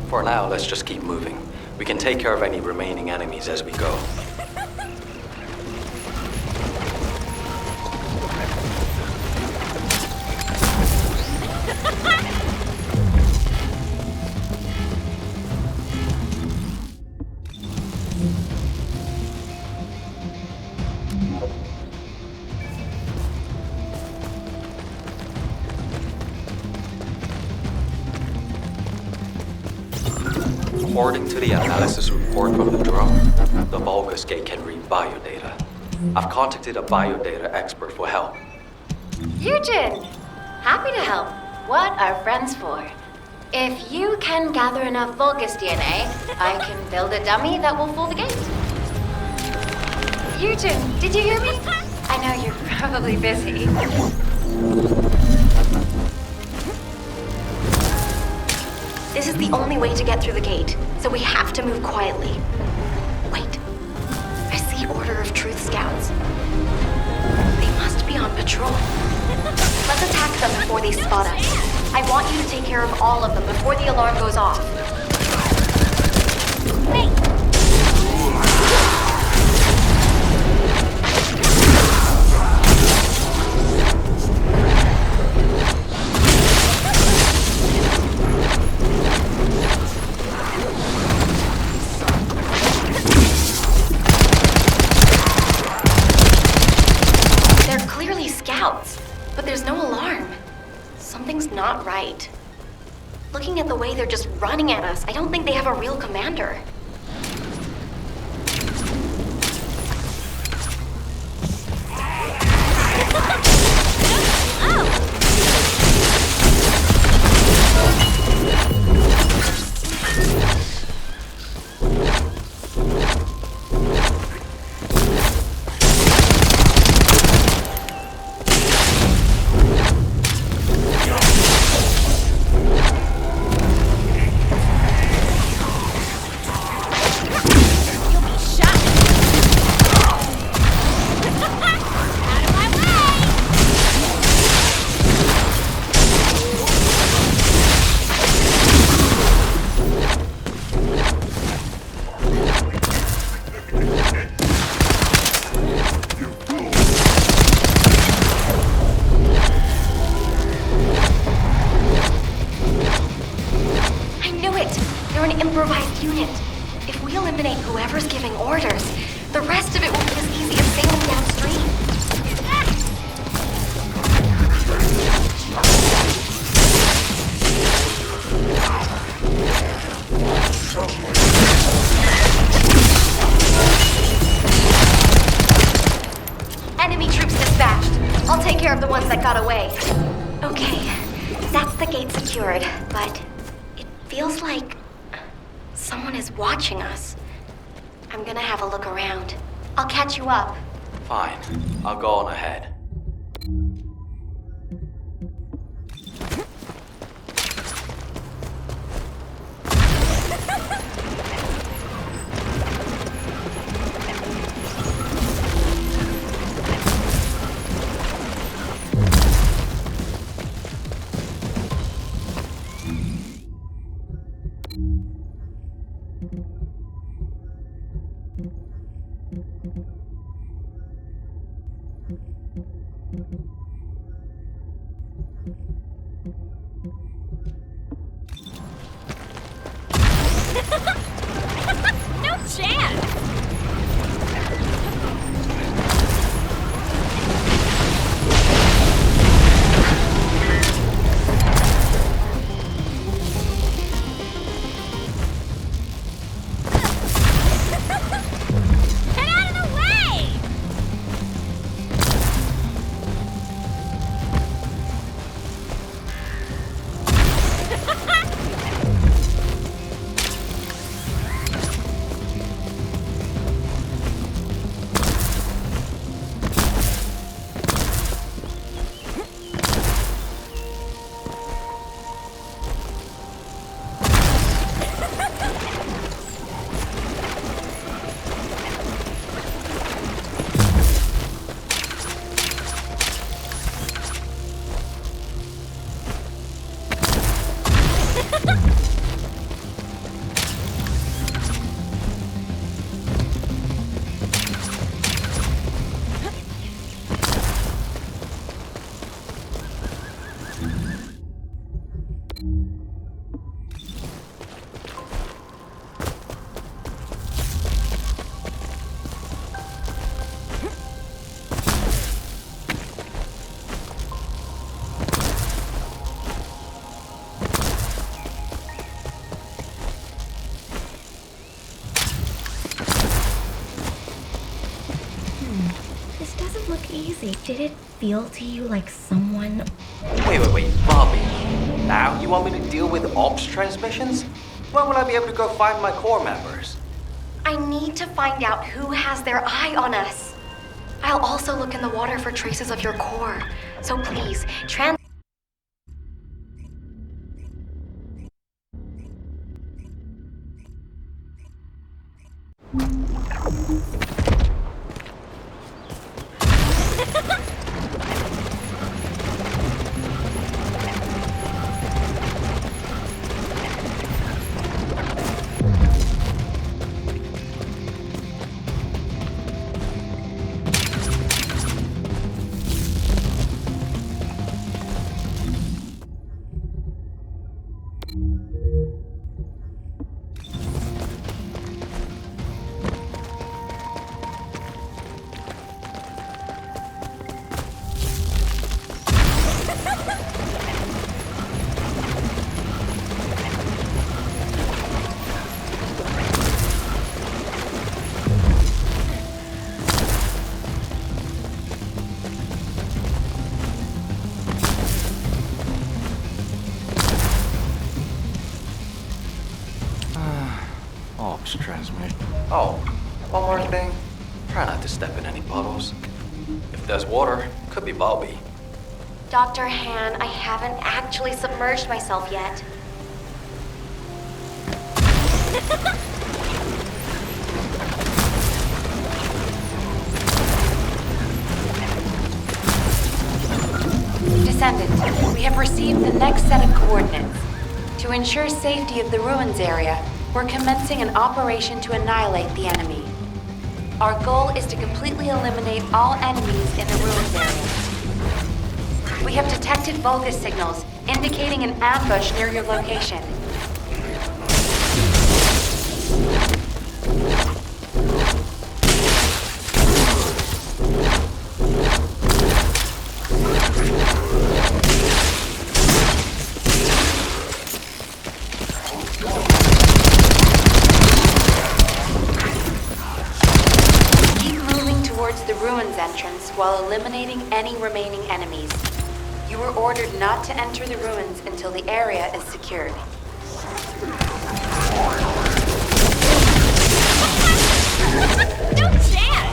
For now, let's just keep moving. We can take care of any remaining enemies as we go. According to the analysis report from the drone, the Vulgus gate can read biodata. I've contacted a biodata expert for help. Yujin! Happy to help. What are friends for? If you can gather enough Vulgus DNA, I can build a dummy that will fool the gate. Yujin, did you hear me? I know you're probably busy. This is the only way to get through the gate, so we have to move quietly. Wait. I see Order of Truth scouts. They must be on patrol. Let's attack them before they spot us. I want you to take care of all of them before the alarm goes off. Wait! But there's no alarm. Something's not right. Looking at the way they're just running at us, I don't think they have a real commander. Improvised unit. If we eliminate whoever's giving orders, the rest of it will be as easy as sailing downstream. Enemy troops dispatched. I'll take care of the ones that got away. Okay, that's the gate secured, but it feels like someone is watching us. I'm gonna have a look around. I'll catch you up. Fine. I'll go on ahead. No chance! Get out of the way! Doesn't look easy. Did it feel to you like someone... Wait, Bobby. Now you want me to deal with ops transmissions? When will I be able to go find my core members? I need to find out who has their eye on us. I'll also look in the water for traces of your core. So please, Ops transmit. Oh, one more thing. Try not to step in any puddles. If there's water, could be Bobby. Dr. Han, I haven't actually submerged myself yet. Descendant, we have received the next set of coordinates. To ensure safety of the ruins area, we're commencing an operation to annihilate the enemy. Our goal is to completely eliminate all enemies in the ruins area. We have detected Vulgus signals, indicating an ambush near your location. The ruins entrance while eliminating any remaining enemies. You were ordered not to enter the ruins until the area is secured. No chance!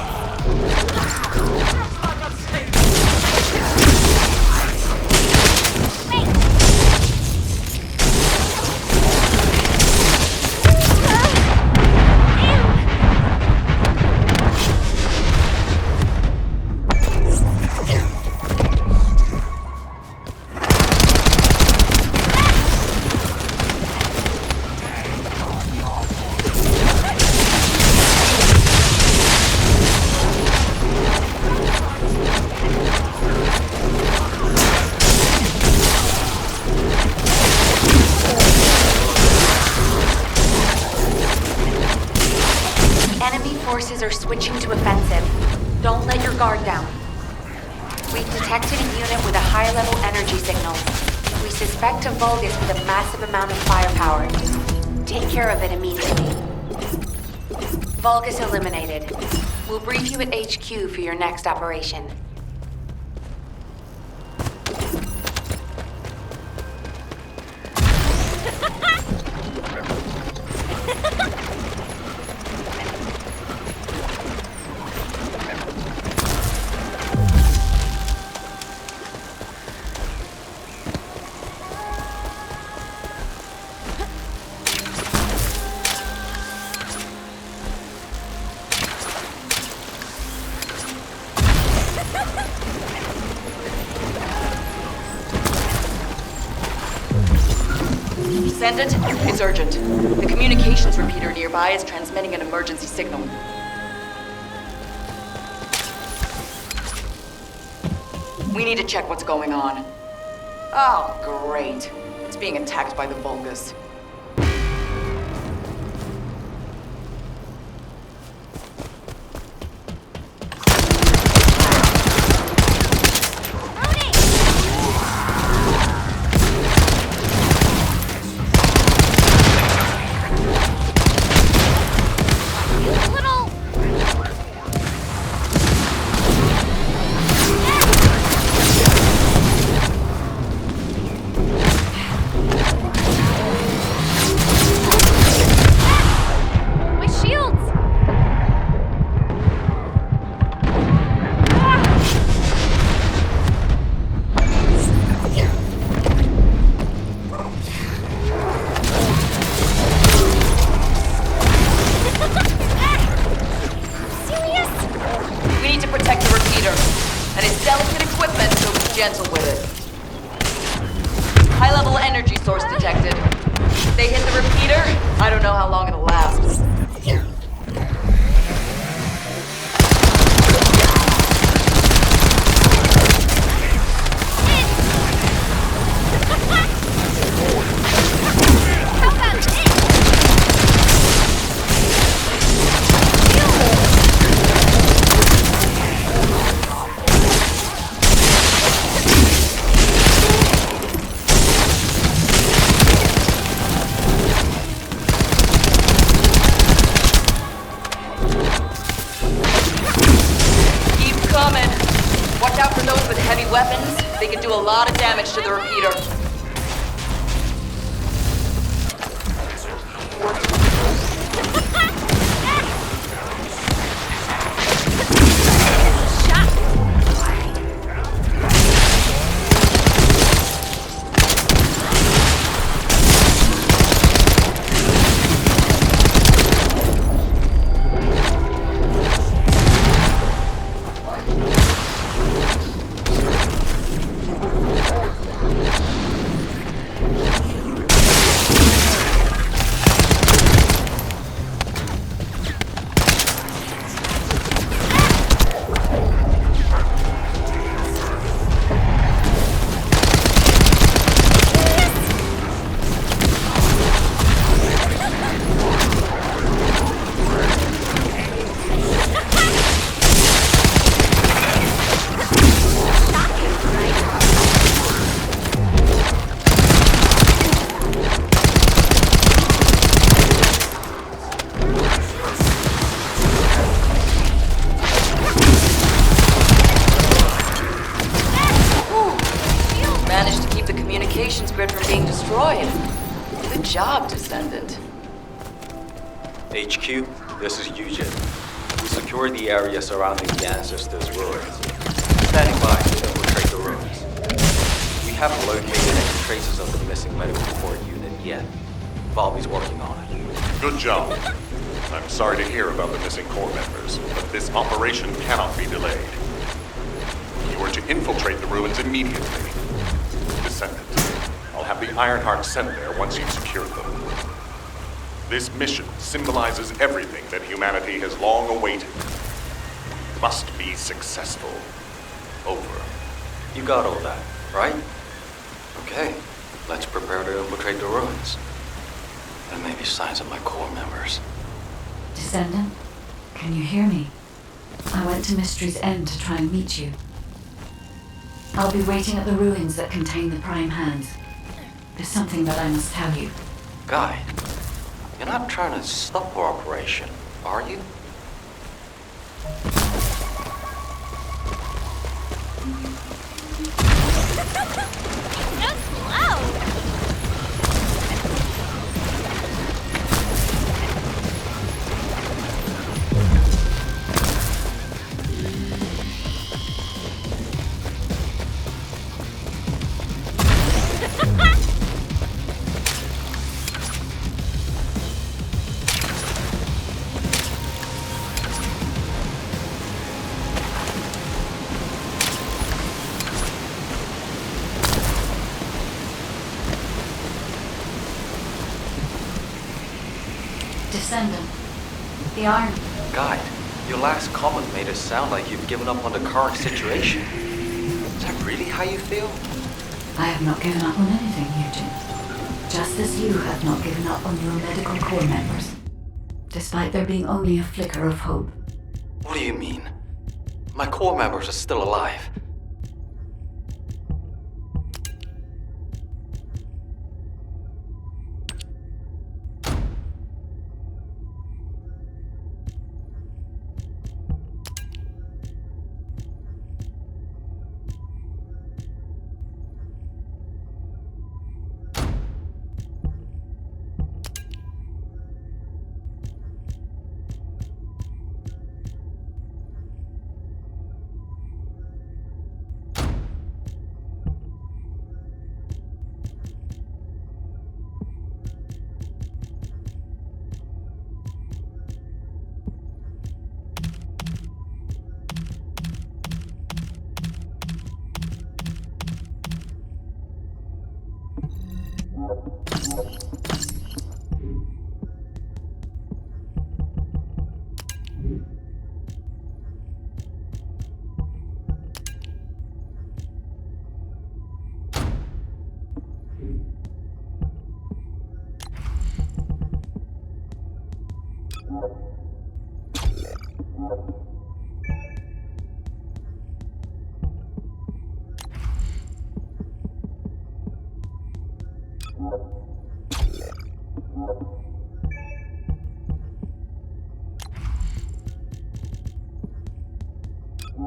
Forces are switching to offensive. Don't let your guard down. We've detected a unit with a high-level energy signal. We suspect a Vulgus with a massive amount of firepower. Take care of it immediately. Vulgus eliminated. We'll brief you at HQ for your next operation. Send it. It's urgent. The communications repeater nearby is transmitting an emergency signal. We need to check what's going on. Oh, great. It's being attacked by the Vulgus. And it's delicate equipment, so be gentle with it. High-level energy source detected. If they hit the repeater, I don't know how long it'll last. Watch out for those with heavy weapons. They can do a lot of damage to the repeater. Grid from being destroyed. Good job, Descendant. HQ, this is Eugen. We secured the area surrounding the Ancestors' ruins. Standing by to infiltrate the ruins. We haven't located any traces of the missing medical support unit yet. Bobby's working on it. Good job. I'm sorry to hear about the missing core members, but this operation cannot be delayed. You are to infiltrate the ruins immediately. Descendant, I'll have the Ironheart sent there once you've secured them. This mission symbolizes everything that humanity has long awaited. Must be successful. Over. You got all that, right? Okay, let's prepare to infiltrate the ruins. And maybe sign some of my core members. Descendant, can you hear me? I went to Mystery's End to try and meet you. I'll be waiting at the ruins that contain the Prime Hands. There's something that I must tell you. Guy, you're not trying to stop our operation, are you? So slow! Descendant, the Iron... Guide, your last comment made it sound like you've given up on the current situation. Is that really how you feel? I have not given up on anything, Eugen. Just as you have not given up on your medical corps members. Despite there being only a flicker of hope. What do you mean? My core members are still alive. The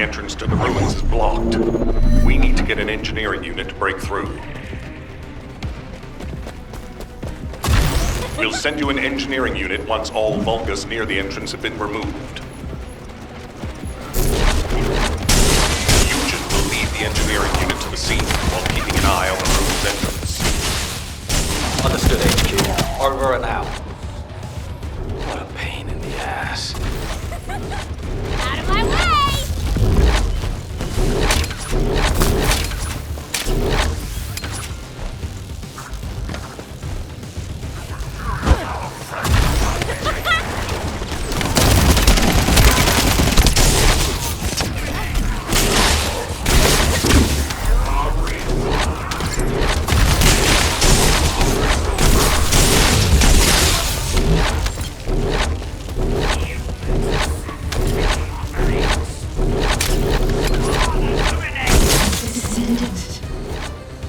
entrance to the ruins is blocked. We need to get an engineering unit to break through. We'll send you an engineering unit once all Vulgus near the entrance have been removed. Fusion will lead the engineering unit to the scene while keeping an eye on the ruins entrance. Understood, HQ. Over and out. What a pain in the ass. Out of my way!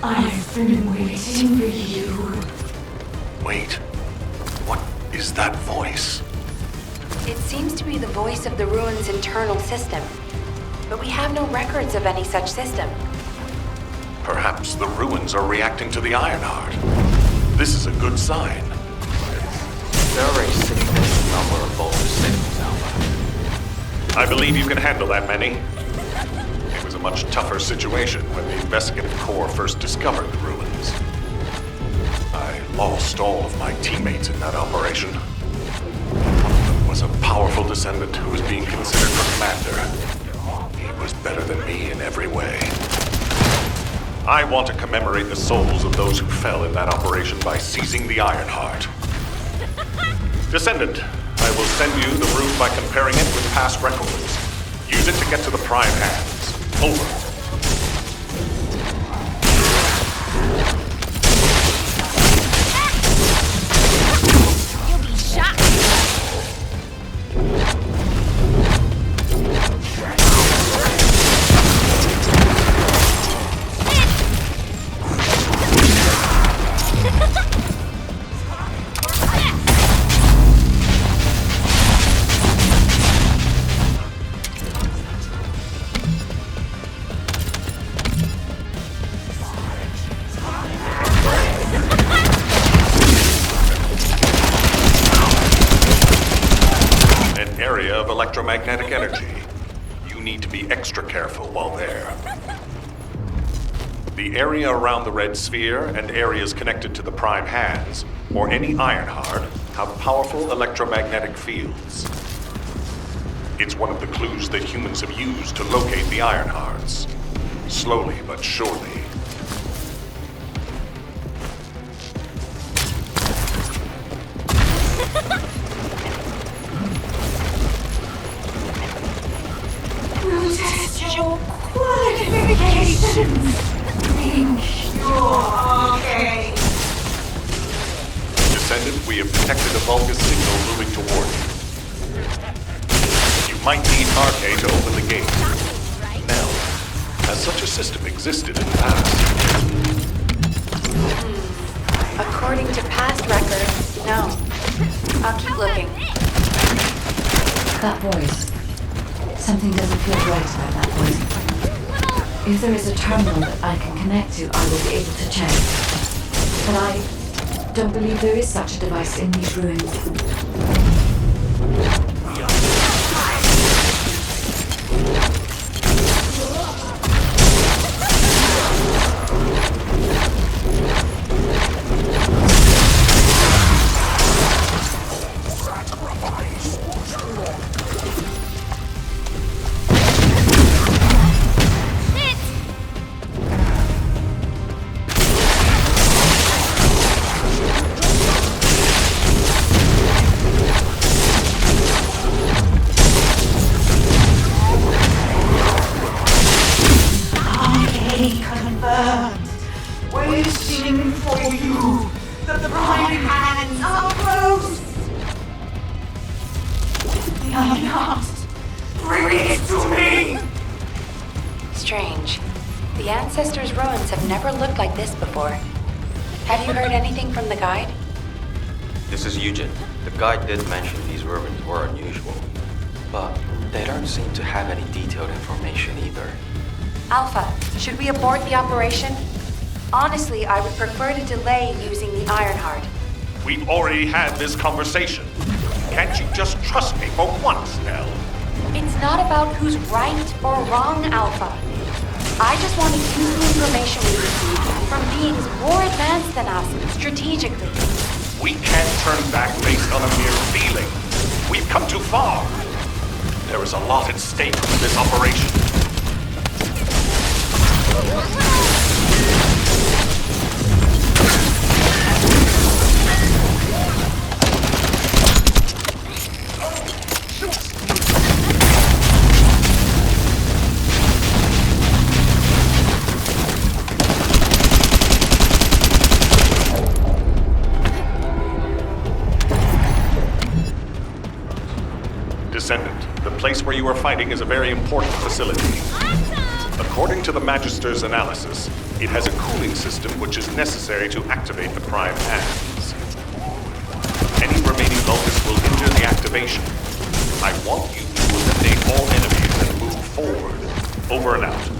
I've been waiting for you. Wait. What is that voice? It seems to be the voice of the ruins' internal system. But we have no records of any such system. Perhaps the ruins are reacting to the Ironheart. This is a good sign. There are a significant number of Vulgus signals, Alpha. I believe you can handle that many. It was a much tougher situation when the investigative corps first discovered the ruins. I lost all of my teammates in that operation. One of them was a powerful descendant who was being considered for commander. He was better than me in every way. I want to commemorate the souls of those who fell in that operation by seizing the Ironheart. Descendant, I will send you the route by comparing it with past records. Use it to get to the Prime Hands. Over. You'll be shocked. Of electromagnetic energy. You need to be extra careful while there. The area around the red sphere and areas connected to the Prime Hands, or any Ironheart, have powerful electromagnetic fields. It's one of the clues that humans have used to locate the Ironhearts. Slowly but surely. Protest your qualifications. Think you're okay. Descendant, we have detected a Vulgus signal moving toward you. You might need Arcade to open the gate. Now, has such a system existed in the past? According to past records, no. I'll keep looking. That voice. Something doesn't feel right about that voice. If there is a terminal that I can connect to, I will be able to check. But I don't believe there is such a device in these ruins. Confirmed. Waiting for you. The Prime Hands are close. cannot. Bring it to me! Strange. The Ancestors' ruins have never looked like this before. Have you heard anything from the guide? This is Eugen. The guide did mention these ruins were unusual, but they don't seem to have any detailed information either. Alpha, should we abort the operation? Honestly, I would prefer to delay using the Ironheart. We've already had this conversation. Can't you just trust me for once, Nell? It's not about who's right or wrong, Alpha. I just want to use the information we receive from beings more advanced than us strategically. We can't turn back based on a mere feeling. We've come too far. There is a lot at stake with this operation. Descendant, the place where you are fighting is a very important facility. According to the Magister's analysis, it has a cooling system which is necessary to activate the Prime Hands. Any remaining Vulgus will hinder the activation. I want you to eliminate all enemies and move forward. Over and out.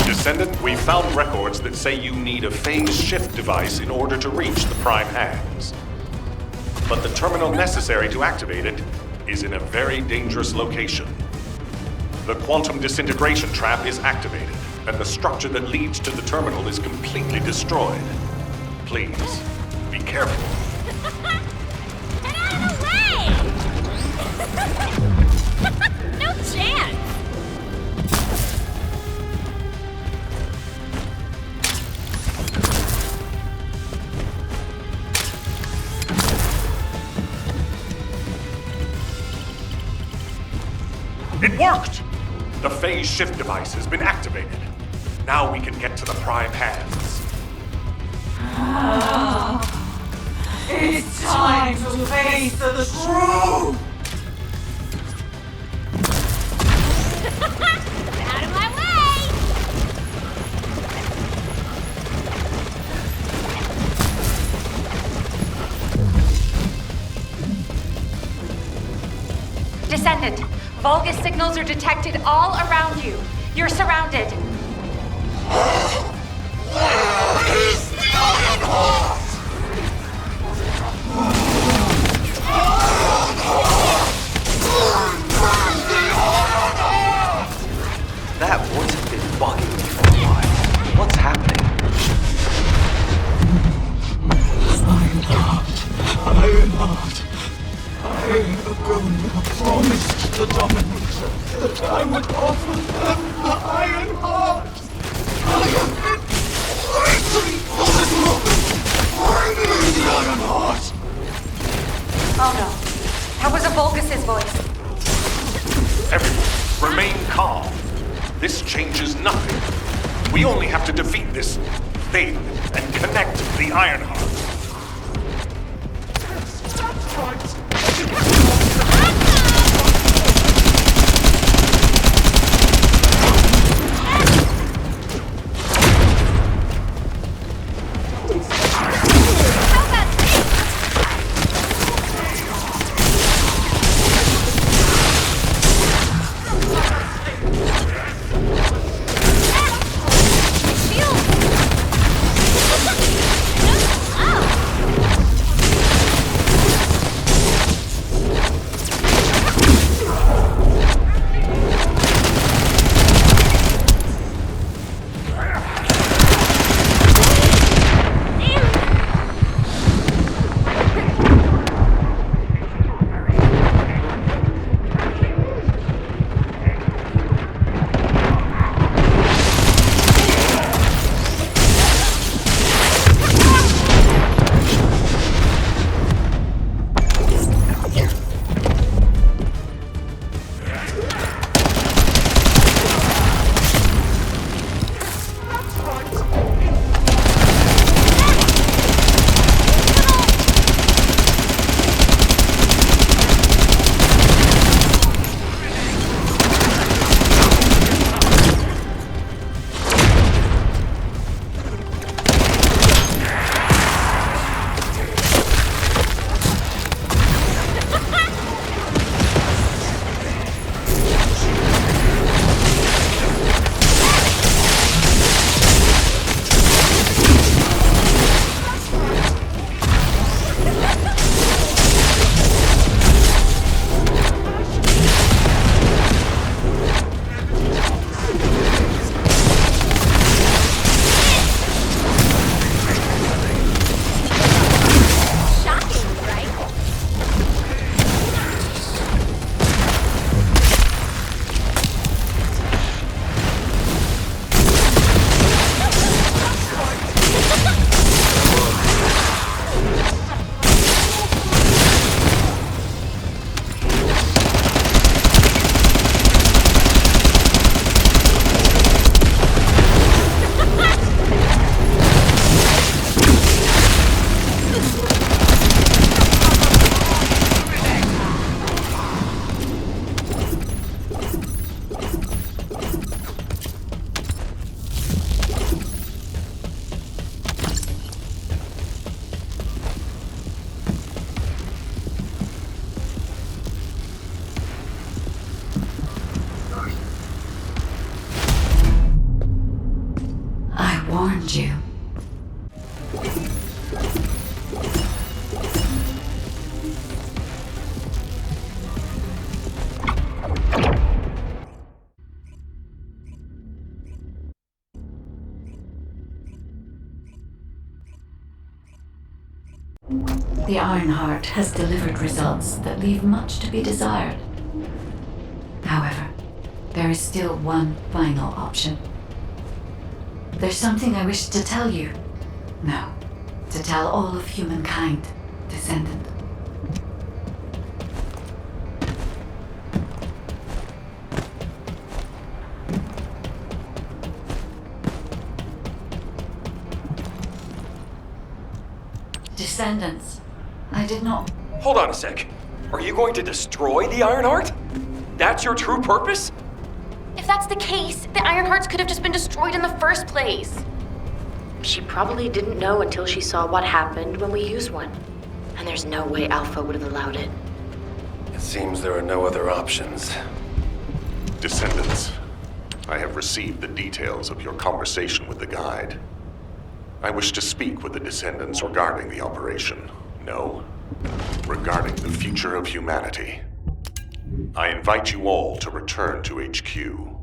Descendant, we found records that say you need a phase shift device in order to reach the Prime Hands. But the terminal necessary to activate it is in a very dangerous location. The quantum disintegration trap is activated, and the structure that leads to the terminal is completely destroyed. Please, be careful. Get out of the way! No chance! It worked! The phase shift device has been activated. Now we can get to the Prime Hands. It's time to face the truth! Out of my way! Descendant, Vulgus signals are detected all around you. You're surrounded. Where is the Ironheart? That voice has been bugging me for a while. What's happening? Ironheart. I promised the Dominators that I would offer them the Ironheart. I have been waiting for this moment. Bring me the Ironheart. Oh no. That was a Vulgus' voice. Everyone, remain calm. This changes nothing. We only have to defeat this thing and connect the Ironheart. That's right. warned you. The Ironheart has delivered results that leave much to be desired. However, there is still one final option. There's something I wish to tell you. No, to tell all of humankind, Descendant. Descendants, I did not... Hold on a sec. Are you going to destroy the Ironheart? That's your true purpose? If that's the case, the Ironhearts could have just been destroyed in the first place. She probably didn't know until she saw what happened when we used one. And there's no way Alpha would have allowed it. It seems there are no other options. Descendants, I have received the details of your conversation with the guide. I wish to speak with the Descendants regarding the operation. No, regarding the future of humanity. I invite you all to return to HQ.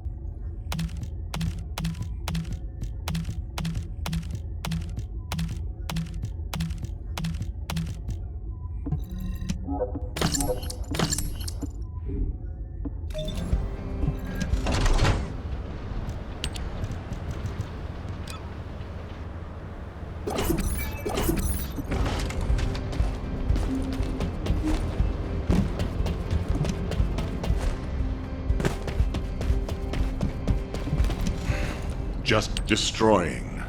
Just destroying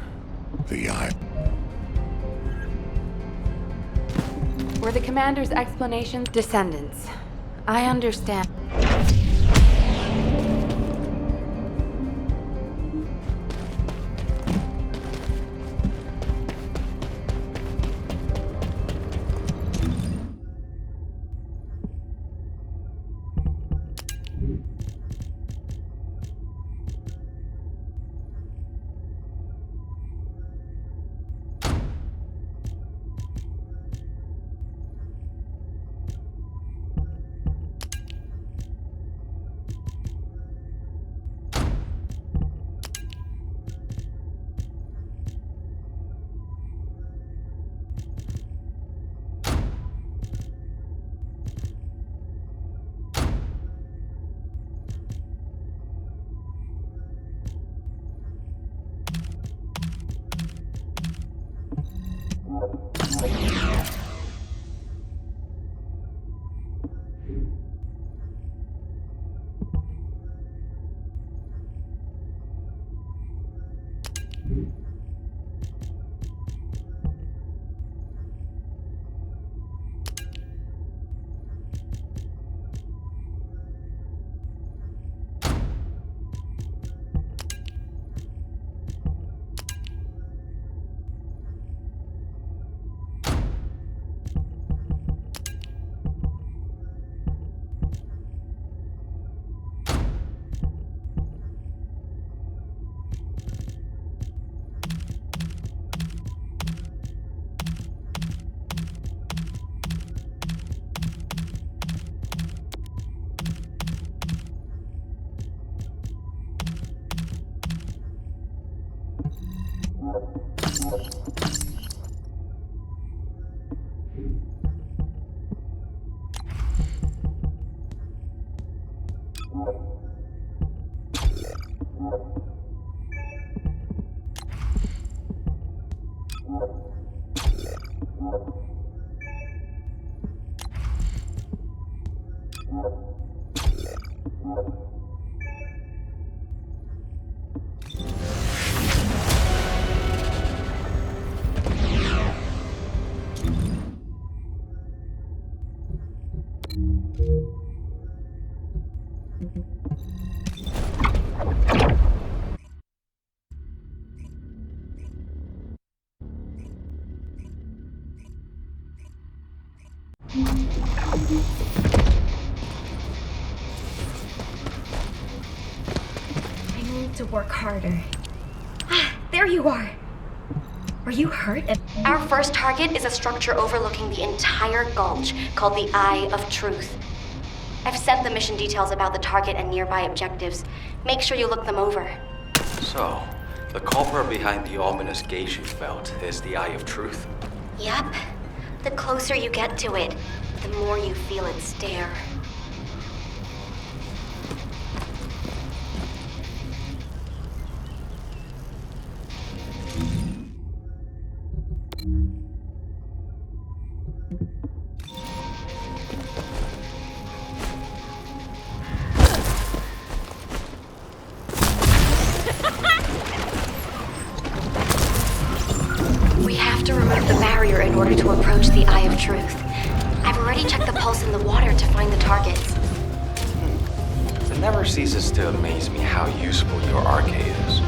the eye. Were the commander's explanations Descendants? I understand. I need to work harder. Ah, there you are. Were you hurt? Our first target is a structure overlooking the entire gulch called the Eye of Truth. I've sent the mission details about the target and nearby objectives. Make sure you look them over. So, the culprit behind the ominous gaze you felt is the Eye of Truth? Yep. The closer you get to it, the more you feel its stare. We have to remove the barrier in order to approach the Eye of Truth. I've already checked the pulse in the water to find the targets. It never ceases to amaze me how useful your arcade is.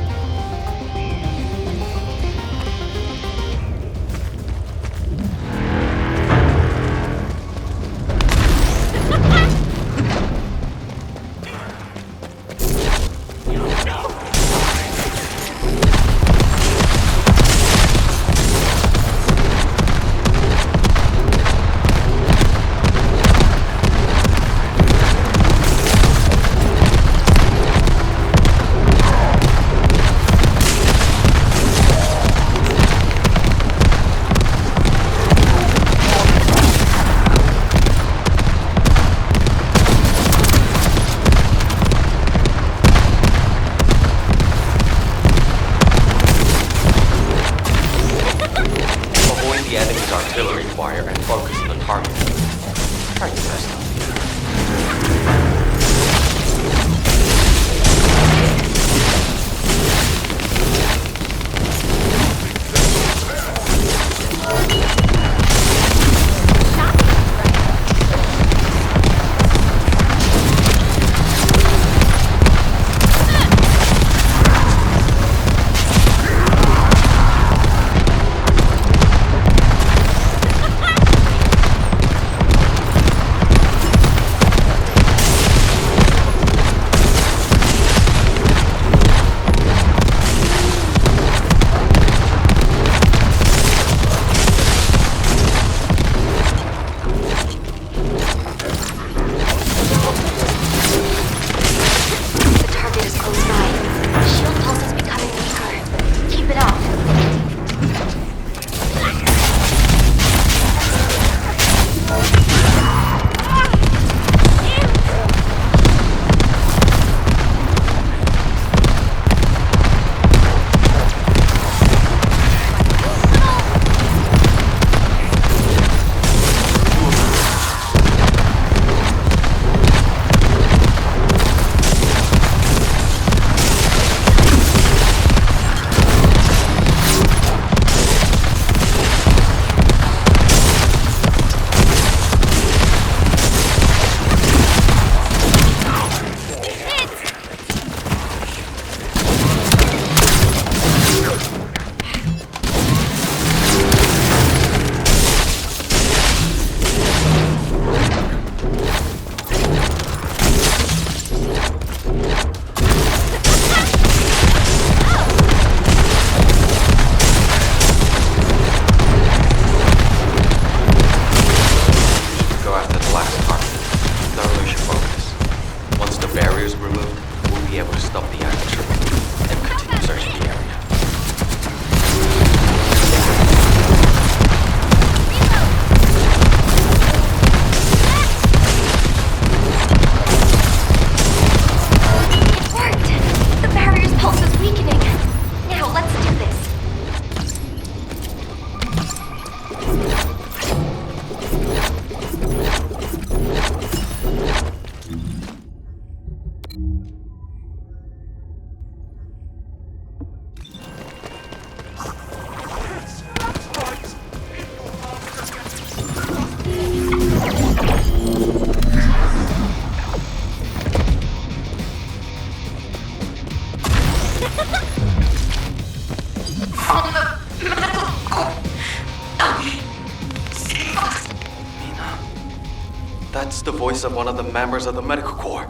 That's the voice of one of the members of the medical corps.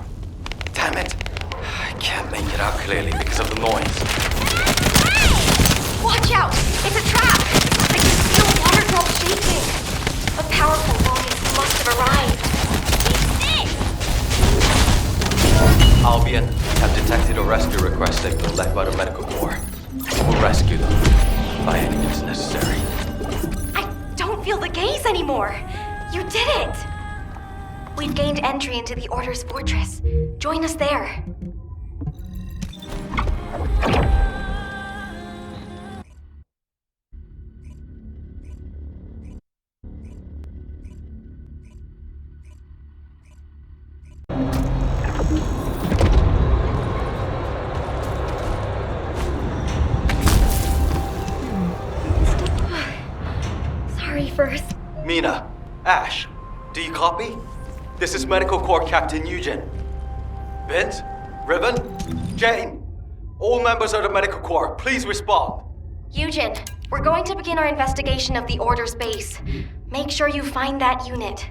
Damn it! I can't make it out clearly because of the noise. Watch out! It's a trap! I can feel water drops shaking. A powerful Vulgus must have arrived. Albion have detected a rescue request signal left by the medical corps. We'll rescue them by any means necessary. I don't feel the gaze anymore. You did it! We've gained entry into the Order's fortress. Join us there. Sorry, first. Mina, Ash, do you copy? This is Medical Corps Captain Eugen. Vince, Ribbon, Jane, all members of the Medical Corps, please respond. Eugen, we're going to begin our investigation of the Order's base. Make sure you find that unit.